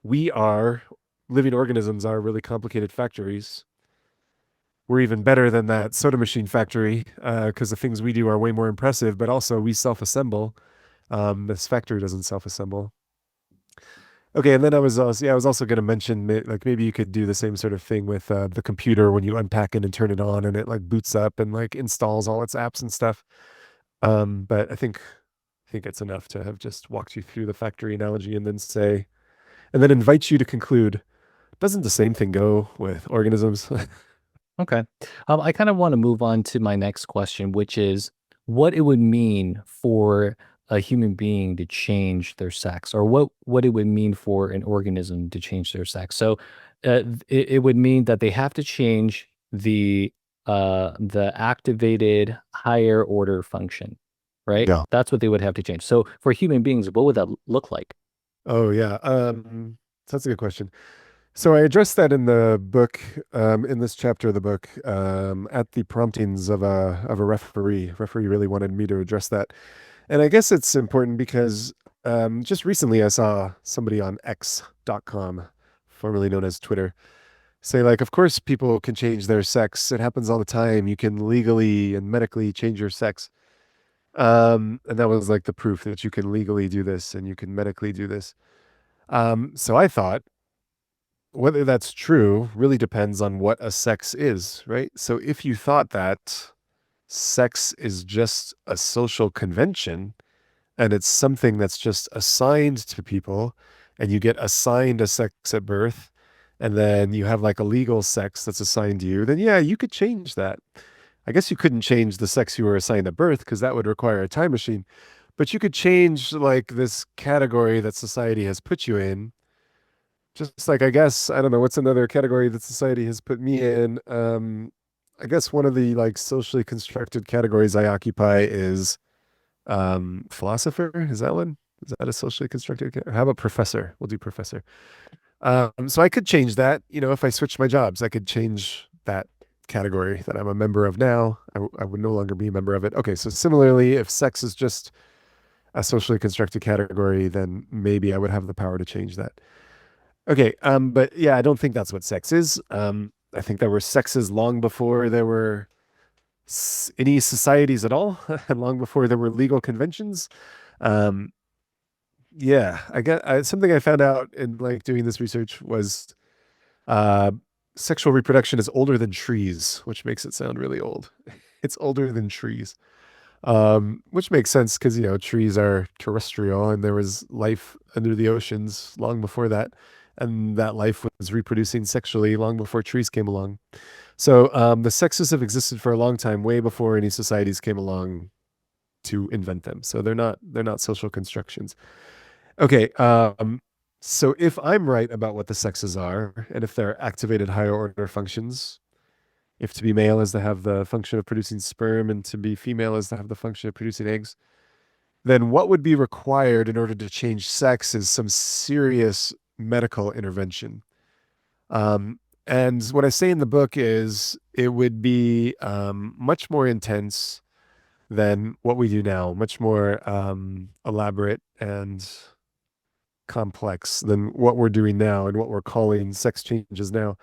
we are living organisms are really complicated factories. We're even better than that soda machine factory because the things we do are way more impressive. But also, we self-assemble. This factory doesn't self-assemble. Okay, and then I was also going to mention like maybe you could do the same sort of thing with the computer when you unpack it and turn it on and it like boots up and like installs all its apps and stuff. But I think it's enough to have just walked you through the factory analogy and then invite you to conclude. Doesn't the same thing go with organisms? Okay. I kind of want to move on to my next question, which is what it would mean for a human being to change their sex, or what it would mean for an organism to change their sex. So, it would mean that they have to change the activated higher order function, right? Yeah. That's what they would have to change. So, for human beings, what would that look like? Oh yeah. That's a good question. So I addressed that in the book, in this chapter of the book, at the promptings of a referee. Referee really wanted me to address that, and I guess it's important because just recently I saw somebody on X.com, formerly known as Twitter, say like, of course people can change their sex. It happens all the time. You can legally and medically change your sex. And that was like the proof that you can legally do this and you can medically do this. So I thought whether that's true really depends on what a sex is, right? So if you thought that sex is just a social convention and it's something that's just assigned to people, and you get assigned a sex at birth, and then you have like a legal sex that's assigned to you, then yeah, you could change that. I guess you couldn't change the sex you were assigned at birth because that would require a time machine, but you could change like this category that society has put you in. Just like, I guess, I don't know, what's another category that society has put me in? I guess one of the like socially constructed categories I occupy is philosopher. Is that one? Is that a socially constructed? How about professor? We'll do professor. So I could change that, if I switched my jobs, I could change that category that I'm a member of now. I would no longer be a member of it. Okay, so similarly, if sex is just a socially constructed category, then maybe I would have the power to change that. Okay, but yeah, I don't think that's what sex is. I think there were sexes long before there were any societies at all, and long before there were legal conventions. Um, yeah, something I found out in like doing this research was uh, sexual reproduction is older than trees, which makes it sound really old. It's older than trees, which makes sense because trees are terrestrial, and there was life under the oceans long before that, and that life was reproducing sexually long before trees came along. So the sexes have existed for a long time, way before any societies came along to invent them. So they're not social constructions. Okay. So if I'm right about what the sexes are, and if they're activated higher order functions, if to be male is to have the function of producing sperm and to be female is to have the function of producing eggs, then what would be required in order to change sex is some serious medical intervention. And what I say in the book is it would be much more intense than what we do now, much more elaborate and complex than what we're doing now and what we're calling sex changes now.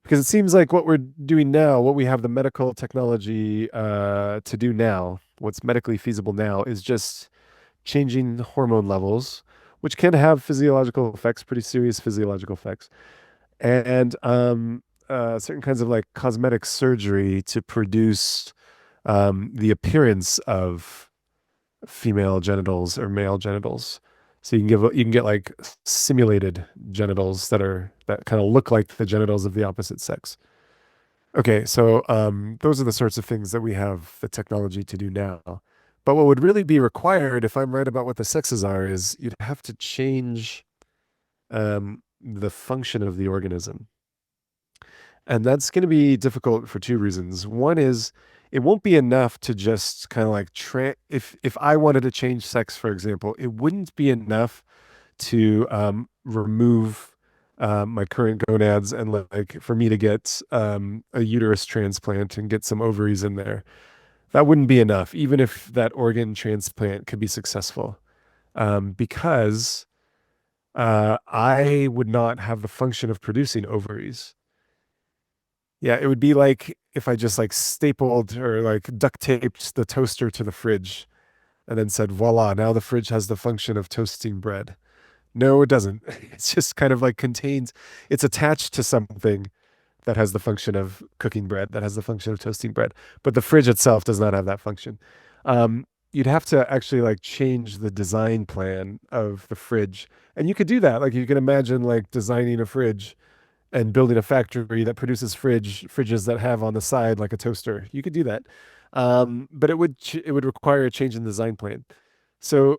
Because it seems like what we're doing now, what we have the medical technology to do now, what's medically feasible now, is just changing hormone levels, which can have physiological effects, pretty serious physiological effects, and certain kinds of like cosmetic surgery to produce the appearance of female genitals or male genitals. So you can get like simulated genitals that kind of look like the genitals of the opposite sex. Okay, so those are the sorts of things that we have the technology to do now. But what would really be required, if I'm right about what the sexes are, is you'd have to change the function of the organism. And that's going to be difficult for two reasons. One is it won't be enough to just kind of like if I wanted to change sex, for example, it wouldn't be enough to remove my current gonads and like for me to get a uterus transplant and get some ovaries in there. That wouldn't be enough, even if that organ transplant could be successful, because I would not have the function of producing ovaries. Yeah, it would be like if I just like stapled or like duct taped the toaster to the fridge and then said, voila, now the fridge has the function of toasting bread. No, it doesn't. It's just kind of like it's attached to something that has the function of cooking bread, that has the function of toasting bread. But the fridge itself does not have that function. You'd have to actually like change the design plan of the fridge. And you could do that. Like you can imagine like designing a fridge and building a factory that produces fridges that have on the side like a toaster. You could do that, but it would require a change in the design plan. So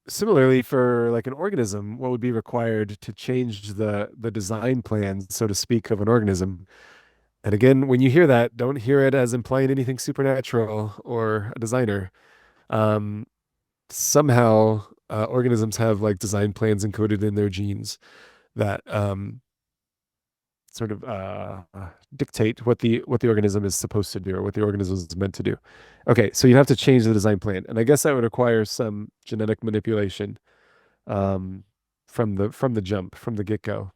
similarly, for like an organism, what would be required to change the design plan, so to speak, of an organism? And again, when you hear that, don't hear it as implying anything supernatural or a designer. Um, Somehow, organisms have like design plans encoded in their genes that sort of dictate what the organism is supposed to do or what the organism is meant to do. Okay, so you'd have to change the design plan, and I guess that would require some genetic manipulation um, from the jump, from the get go.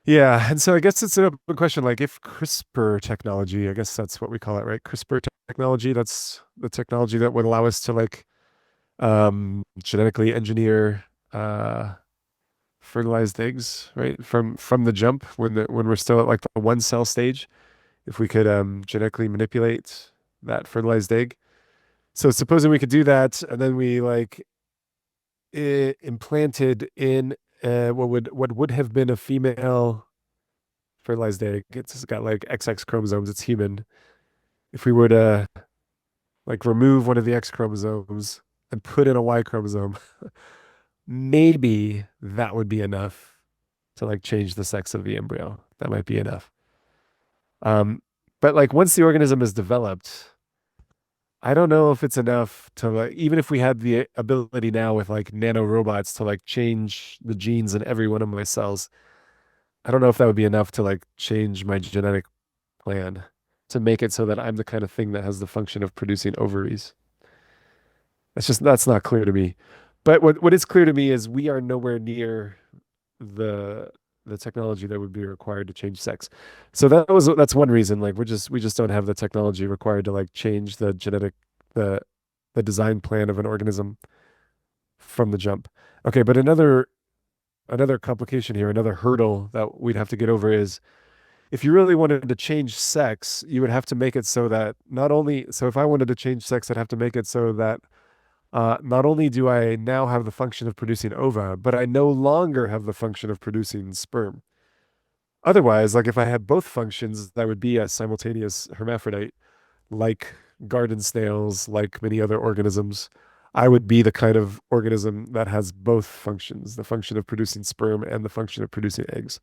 Yeah, and so I guess it's an open question. Like, if CRISPR technology, I guess that's what we call it, right? CRISPR technology. That's the technology that would allow us to like genetically engineer fertilized eggs, right? From the jump when we're still at like the one cell stage, if we could genetically manipulate that fertilized egg, So supposing we could do that, and then we like implanted in what would have been a female fertilized egg. It's got like XX chromosomes. It's human. If we were to like remove one of the X chromosomes and put in a Y chromosome, maybe that would be enough to like change the sex of the embryo. That might be enough. Um, but like once the organism is developed, I don't know if it's enough to like, even if we had the ability now with like nanorobots to like change the genes in every one of my cells, I don't know if that would be enough to like change my genetic plan to make it so that I'm the kind of thing that has the function of producing ovaries. That's not clear to me. But what is clear to me is we are nowhere near the the technology that would be required to change sex. So that's one reason. Like we just don't have the technology required to like change the the design plan of an organism from the jump. Okay, but another complication here, another hurdle that we'd have to get over is if you really wanted to change sex, you would have to make it so that not only, so if I wanted to change sex, I'd have to make it so that not only do I now have the function of producing ova, but I no longer have the function of producing sperm. Otherwise, like if I had both functions, that would be a simultaneous hermaphrodite, like garden snails, like many other organisms. I would be the kind of organism that has both functions, the function of producing sperm and the function of producing eggs.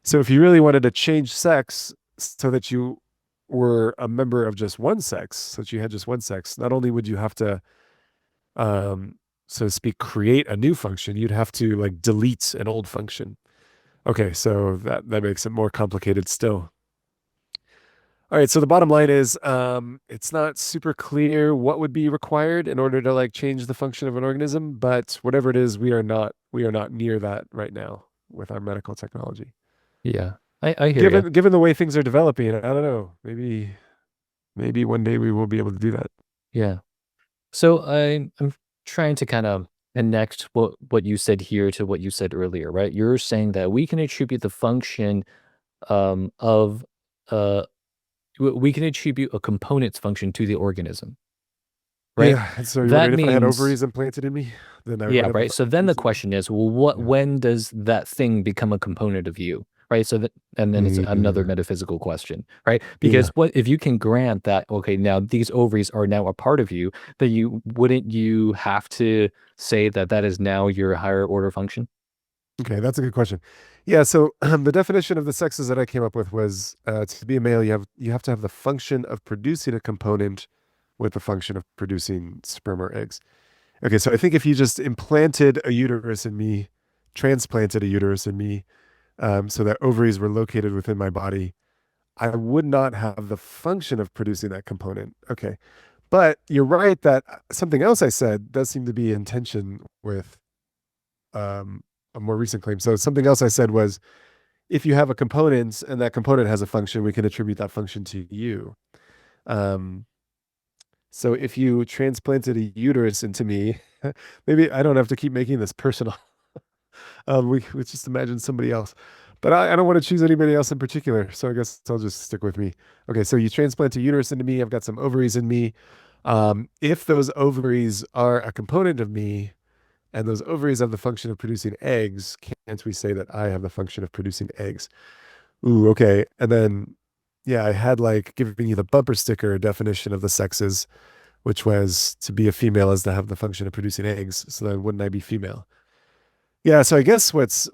So if you really wanted to change sex so that you were a member of just one sex, so that you had just one sex, not only would you have to, um, so to speak, create a new function, you'd have to like delete an old function. Okay, so that makes it more complicated still. All right, so the bottom line is, it's not super clear what would be required in order to like change the function of an organism, but whatever it is, we are not near that right now with our medical technology. Yeah, I hear you. Given the way things are developing, I don't know. Maybe one day we will be able to do that. Yeah. So I'm trying to kind of connect what you said here to what you said earlier, right? You're saying that we can attribute the function of uh we can attribute a component's function to the organism, right? Yeah, and so you're That wondering if I had means ovaries implanted in me, then I would yeah, have the right. So then the function. question is, well, what Yeah. when does that thing become a component of you? Right. So that and then it's another Yeah. metaphysical question, right? Because Yeah. what if you can grant that, okay, now these ovaries are now a part of you, then you have to say that that is now your higher order function? Okay, that's a good question. Yeah, so the definition of the sexes that I came up with was to be a male, you have to have the function of producing a component with the function of producing sperm or eggs. Okay, so I think if you just implanted a uterus in me, transplanted a uterus in me, so that ovaries were located within my body, I would not have the function of producing that component. Okay, but you're right that something else I said does seem to be in tension with um, a more recent claim. So something else I said was if you have a component and that component has a function, we can attribute that function to you. Um, so if you transplanted a uterus into me, maybe I don't have to keep making this personal. We just imagine somebody else, but I don't want to choose anybody else in particular. So I guess I'll just stick with me. Okay, so you transplant a uterus into me. I've got some ovaries in me. If those ovaries are a component of me, and those ovaries have the function of producing eggs, can't we say that I have the function of producing eggs? Ooh, okay. And then, yeah, I had like giving you the bumper sticker definition of the sexes, which was to be a female is to have the function of producing eggs. So then wouldn't I be female? Yeah, so I guess what's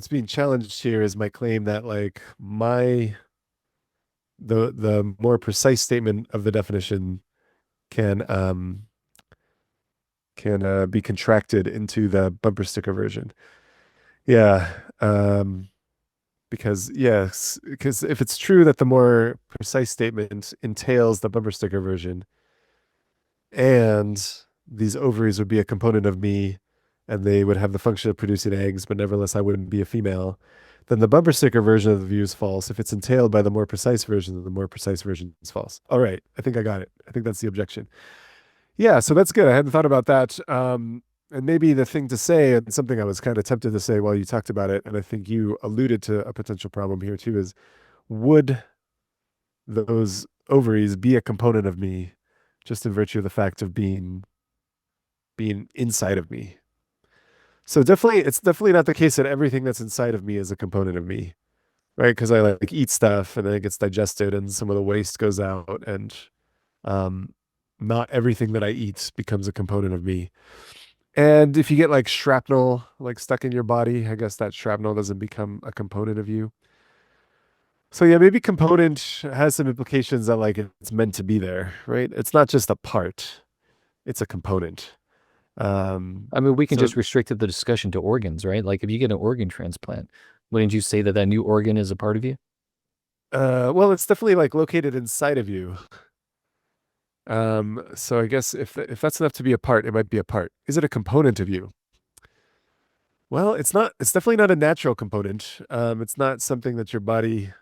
being challenged here is my claim that like the more precise statement of the definition can be contracted into the bumper sticker version. Yeah. Because yes, because if it's true that the more precise statement entails the bumper sticker version, and these ovaries would be a component of me, and they would have the function of producing eggs, but nevertheless I wouldn't be a female, then the bumper sticker version of the view is false. If it's entailed by the more precise version, then the more precise version is false. All right, I think I got it. I think that's the objection. Yeah, so that's good. I hadn't thought about that. And maybe the thing to say, and something I was kind of tempted to say while you talked about it, and I think you alluded to a potential problem here too, is would those ovaries be a component of me just in virtue of the fact of being inside of me. So definitely, it's definitely not the case that everything that's inside of me is a component of me, right? Because I like eat stuff and then it gets digested and some of the waste goes out, and um, not everything that I eat becomes a component of me. And if you get like shrapnel like stuck in your body, I guess that shrapnel doesn't become a component of you. So yeah, maybe component has some implications that like it's meant to be there, right? It's not just a part, it's a component. I mean, we can So just restrict the discussion to organs, right? Like if you get an organ transplant, wouldn't you say that that new organ is a part of you? well, it's definitely like located inside of you. So I guess if that's enough to be a part, it might be a part. Is it a component of you? Well, it's not. It's definitely not a natural component. It's not something that your body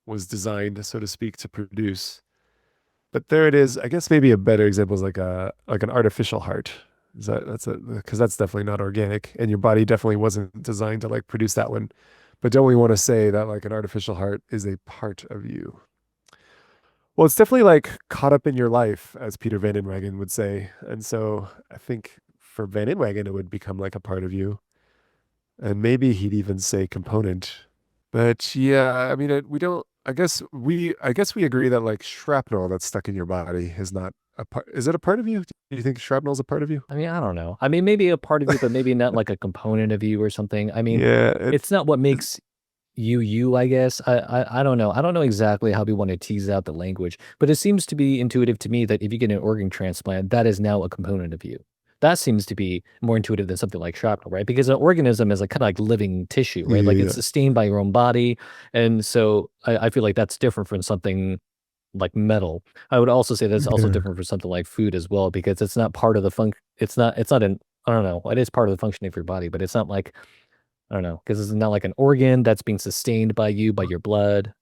was designed, so to speak, to produce. But there it is. I guess maybe a better example is like an artificial heart. Is that that's a because that's definitely not organic, and your body definitely wasn't designed to like produce that one. But don't we want to say that like an artificial heart is a part of you? Well, it's definitely like caught up in your life, as Peter Van Inwagen would say. And so I think for Van Inwagen, it would become like a part of you. And maybe he'd even say component. But yeah, I mean, we don't, I guess we agree that like shrapnel that's stuck in your body is not a part. Is it a part of you? Do you think shrapnel is a part of you? I mean, I don't know. I mean, maybe a part of you, but maybe not like a component of you or something. I mean, Yeah, it's not what makes you you, I guess. I don't know. I don't know exactly how we want to tease out the language, but it seems to be intuitive to me that if you get an organ transplant, that is now a component of you. That seems to be more intuitive than something like shrapnel, right? Because an organism is like kind of like living tissue, right? Like it's yeah, sustained by your own body. And so I feel like that's different from something like metal. I would also say that's also yeah, different for something like food as well, because it's not part of the it's not an, I don't know, it is part of the functioning of your body, but it's not like, I don't know, because it's not like an organ that's being sustained by you, by your blood,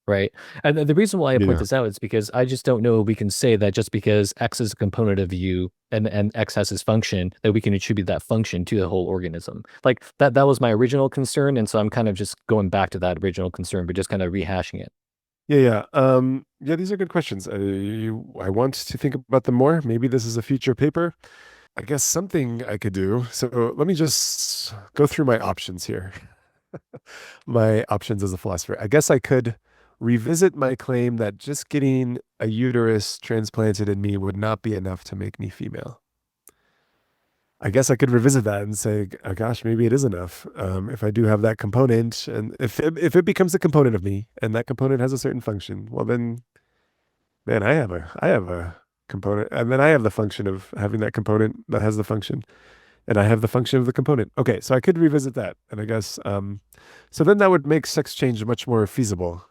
right? And the reason why I point yeah. this out is because I just don't know we can say that just because X is a component of you and X has its function, that we can attribute that function to the whole organism. Like that was my original concern, and so I'm kind of just going back to that original concern, but just kind of rehashing it. Yeah, yeah. Yeah, these are good questions. I want to think about them more. Maybe this is a future paper. I guess something I could do. So let me just go through my options here. My options as a philosopher. I guess I could revisit my claim that just getting a uterus transplanted in me would not be enough to make me female. I guess I could revisit that and say, oh, gosh, maybe it is enough. If I do have that component, and if it becomes a component of me, and that component has a certain function, well then, man, I have a component, and then I have the function of having that component that has the function, and I have the function of the component. Okay, so I could revisit that, and I guess so then that would make sex change much more feasible,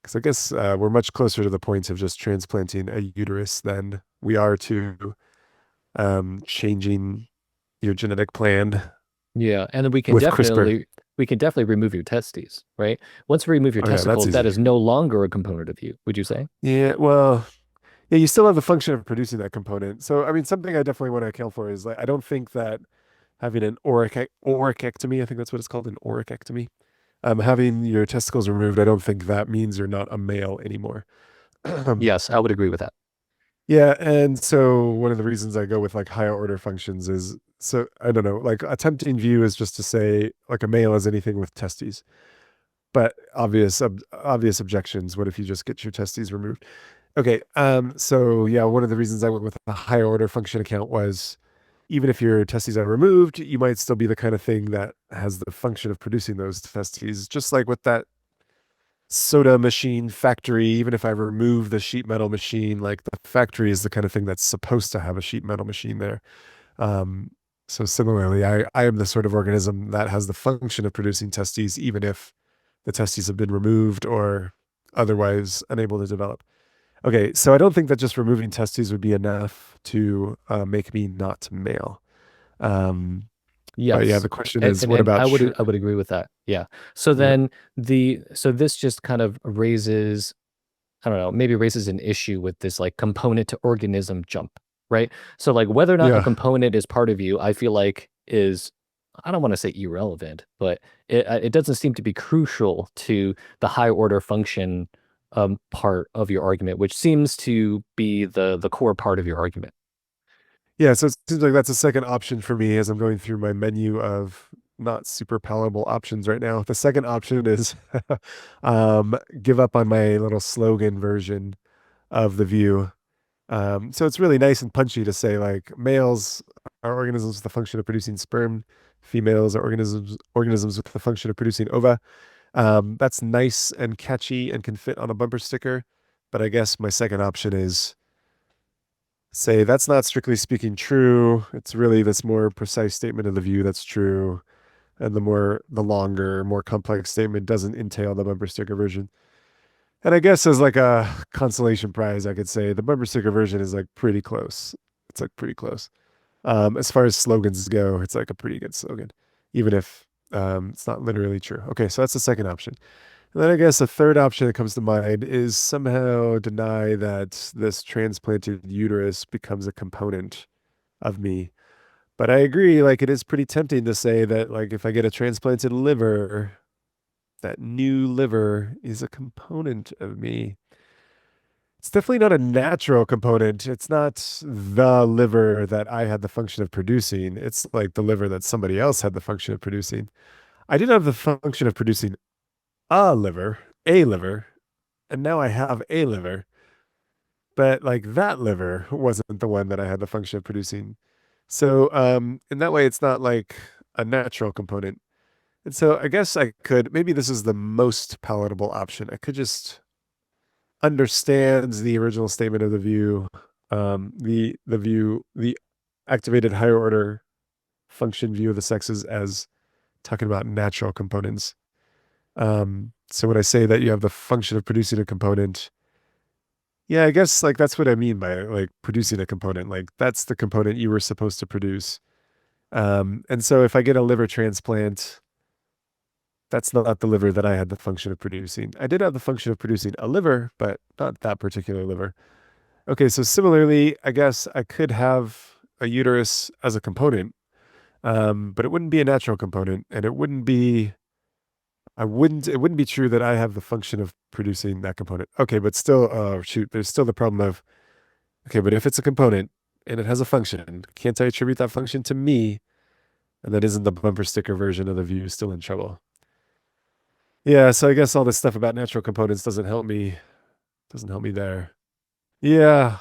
because I guess we're much closer to the point of just transplanting a uterus than we are to changing your genetic plan Yeah, and then with CRISPR. we can definitely remove your testes, right? Once we remove your Oh yeah, that's testicles, that easy. is no longer a component of you, would you say? Yeah, well, yeah, you still have the function of producing that component. So I mean, something I definitely want to account for is like I don't think that having an oricectomy, I think that's what it's called, an oricectomy. Having your testicles removed, I don't think that means you're not a male anymore. Yes, I would agree with that. Yeah, and so one of the reasons I go with like higher order functions is so I don't know, like a tempting view is just to say like a male is anything with testes, but obvious objections. What if you just get your testes removed? Okay, so yeah, one of the reasons I went with a higher order function account was even if your testes are removed, you might still be the kind of thing that has the function of producing those testes, just like with that soda machine factory. Even if I remove the sheet metal machine, like the factory is the kind of thing that's supposed to have a sheet metal machine there. Um, so similarly, I am the sort of organism that has the function of producing testes, even if the testes have been removed or otherwise unable to develop. Okay, so I don't think that just removing testes would be enough to make me not male. Um, but yeah, Yes. the question is, what And about I would agree with that. Yeah. So yeah, then so this just kind of raises, I don't know, maybe raises an issue with this like component to organism jump, right? So like whether or not a yeah, component is part of you, I feel like is, I don't want to say irrelevant, but it doesn't seem to be crucial to the high order function part of your argument, which seems to be the core part of your argument. Yeah, so it seems like that's a second option for me as I'm going through my menu of not super palatable options right now. The second option is give up on my little slogan version of the view. So it's really nice and punchy to say like males are organisms with the function of producing sperm, females are organisms with the function of producing ova. That's nice and catchy and can fit on a bumper sticker. But I guess my second option is say that's not strictly speaking true. It's really this more precise statement of the view that's true. And the longer, more complex statement doesn't entail the bumper sticker version. And I guess as like a consolation prize, I could say the bumper sticker version is like pretty close. It's like pretty close. As far as slogans go, it's like a pretty good slogan, even if it's not literally true. Okay, so that's the second option. And then I guess a third option that comes to mind is somehow deny that this transplanted uterus becomes a component of me. But I agree, like it is pretty tempting to say that like if I get a transplanted liver, that new liver is a component of me. It's definitely not a natural component. It's not the liver that I had the function of producing. It's like the liver that somebody else had the function of producing. I did have the function of producing a liver, and now I have a liver, but like that liver wasn't the one that I had the function of producing. So, in that way, it's not like a natural component. And so I guess I could, maybe this is the most palatable option. I could just understand the original statement of the view, the activated higher order function view of the sexes as talking about natural components. So when I say that you have the function of producing a component, yeah, I guess like that's what I mean by like producing a component. Like that's the component you were supposed to produce. And so if I get a liver transplant, that's not the liver that I had the function of producing. I did have the function of producing a liver, but not that particular liver. Okay, so similarly, I guess I could have a uterus as a component, but it wouldn't be a natural component, and it wouldn't be true that I have the function of producing that component. Okay, but still, oh shoot, there's still the problem of, okay, but if it's a component and it has a function, can't I attribute that function to me? And that isn't the bumper sticker version of the view still in trouble. Yeah, so I guess all this stuff about natural components doesn't help me there. Yeah,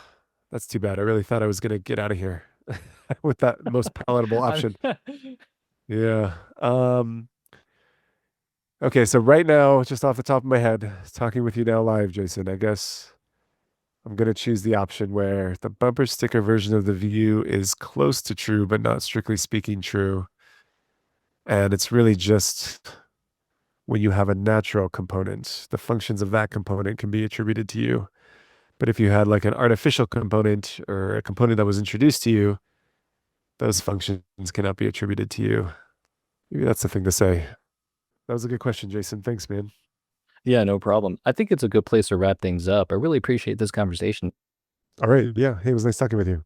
that's too bad. I really thought I was gonna get out of here with that most palatable option. Yeah. Okay, so right now, just off the top of my head, talking with you now live, Jason, I guess I'm gonna choose the option where the bumper sticker version of the view is close to true, but not strictly speaking true. And it's really just when you have a natural component, the functions of that component can be attributed to you. But if you had like an artificial component or a component that was introduced to you, those functions cannot be attributed to you. Maybe that's the thing to say. That was a good question, Jason. Thanks, man. Yeah, no problem. I think it's a good place to wrap things up. I really appreciate this conversation. All right. Yeah. Hey, it was nice talking with you.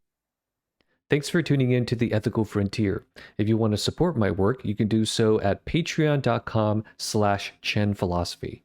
Thanks for tuning in to The Ethical Frontier. If you want to support my work, you can do so at patreon.com/chenphilosophy.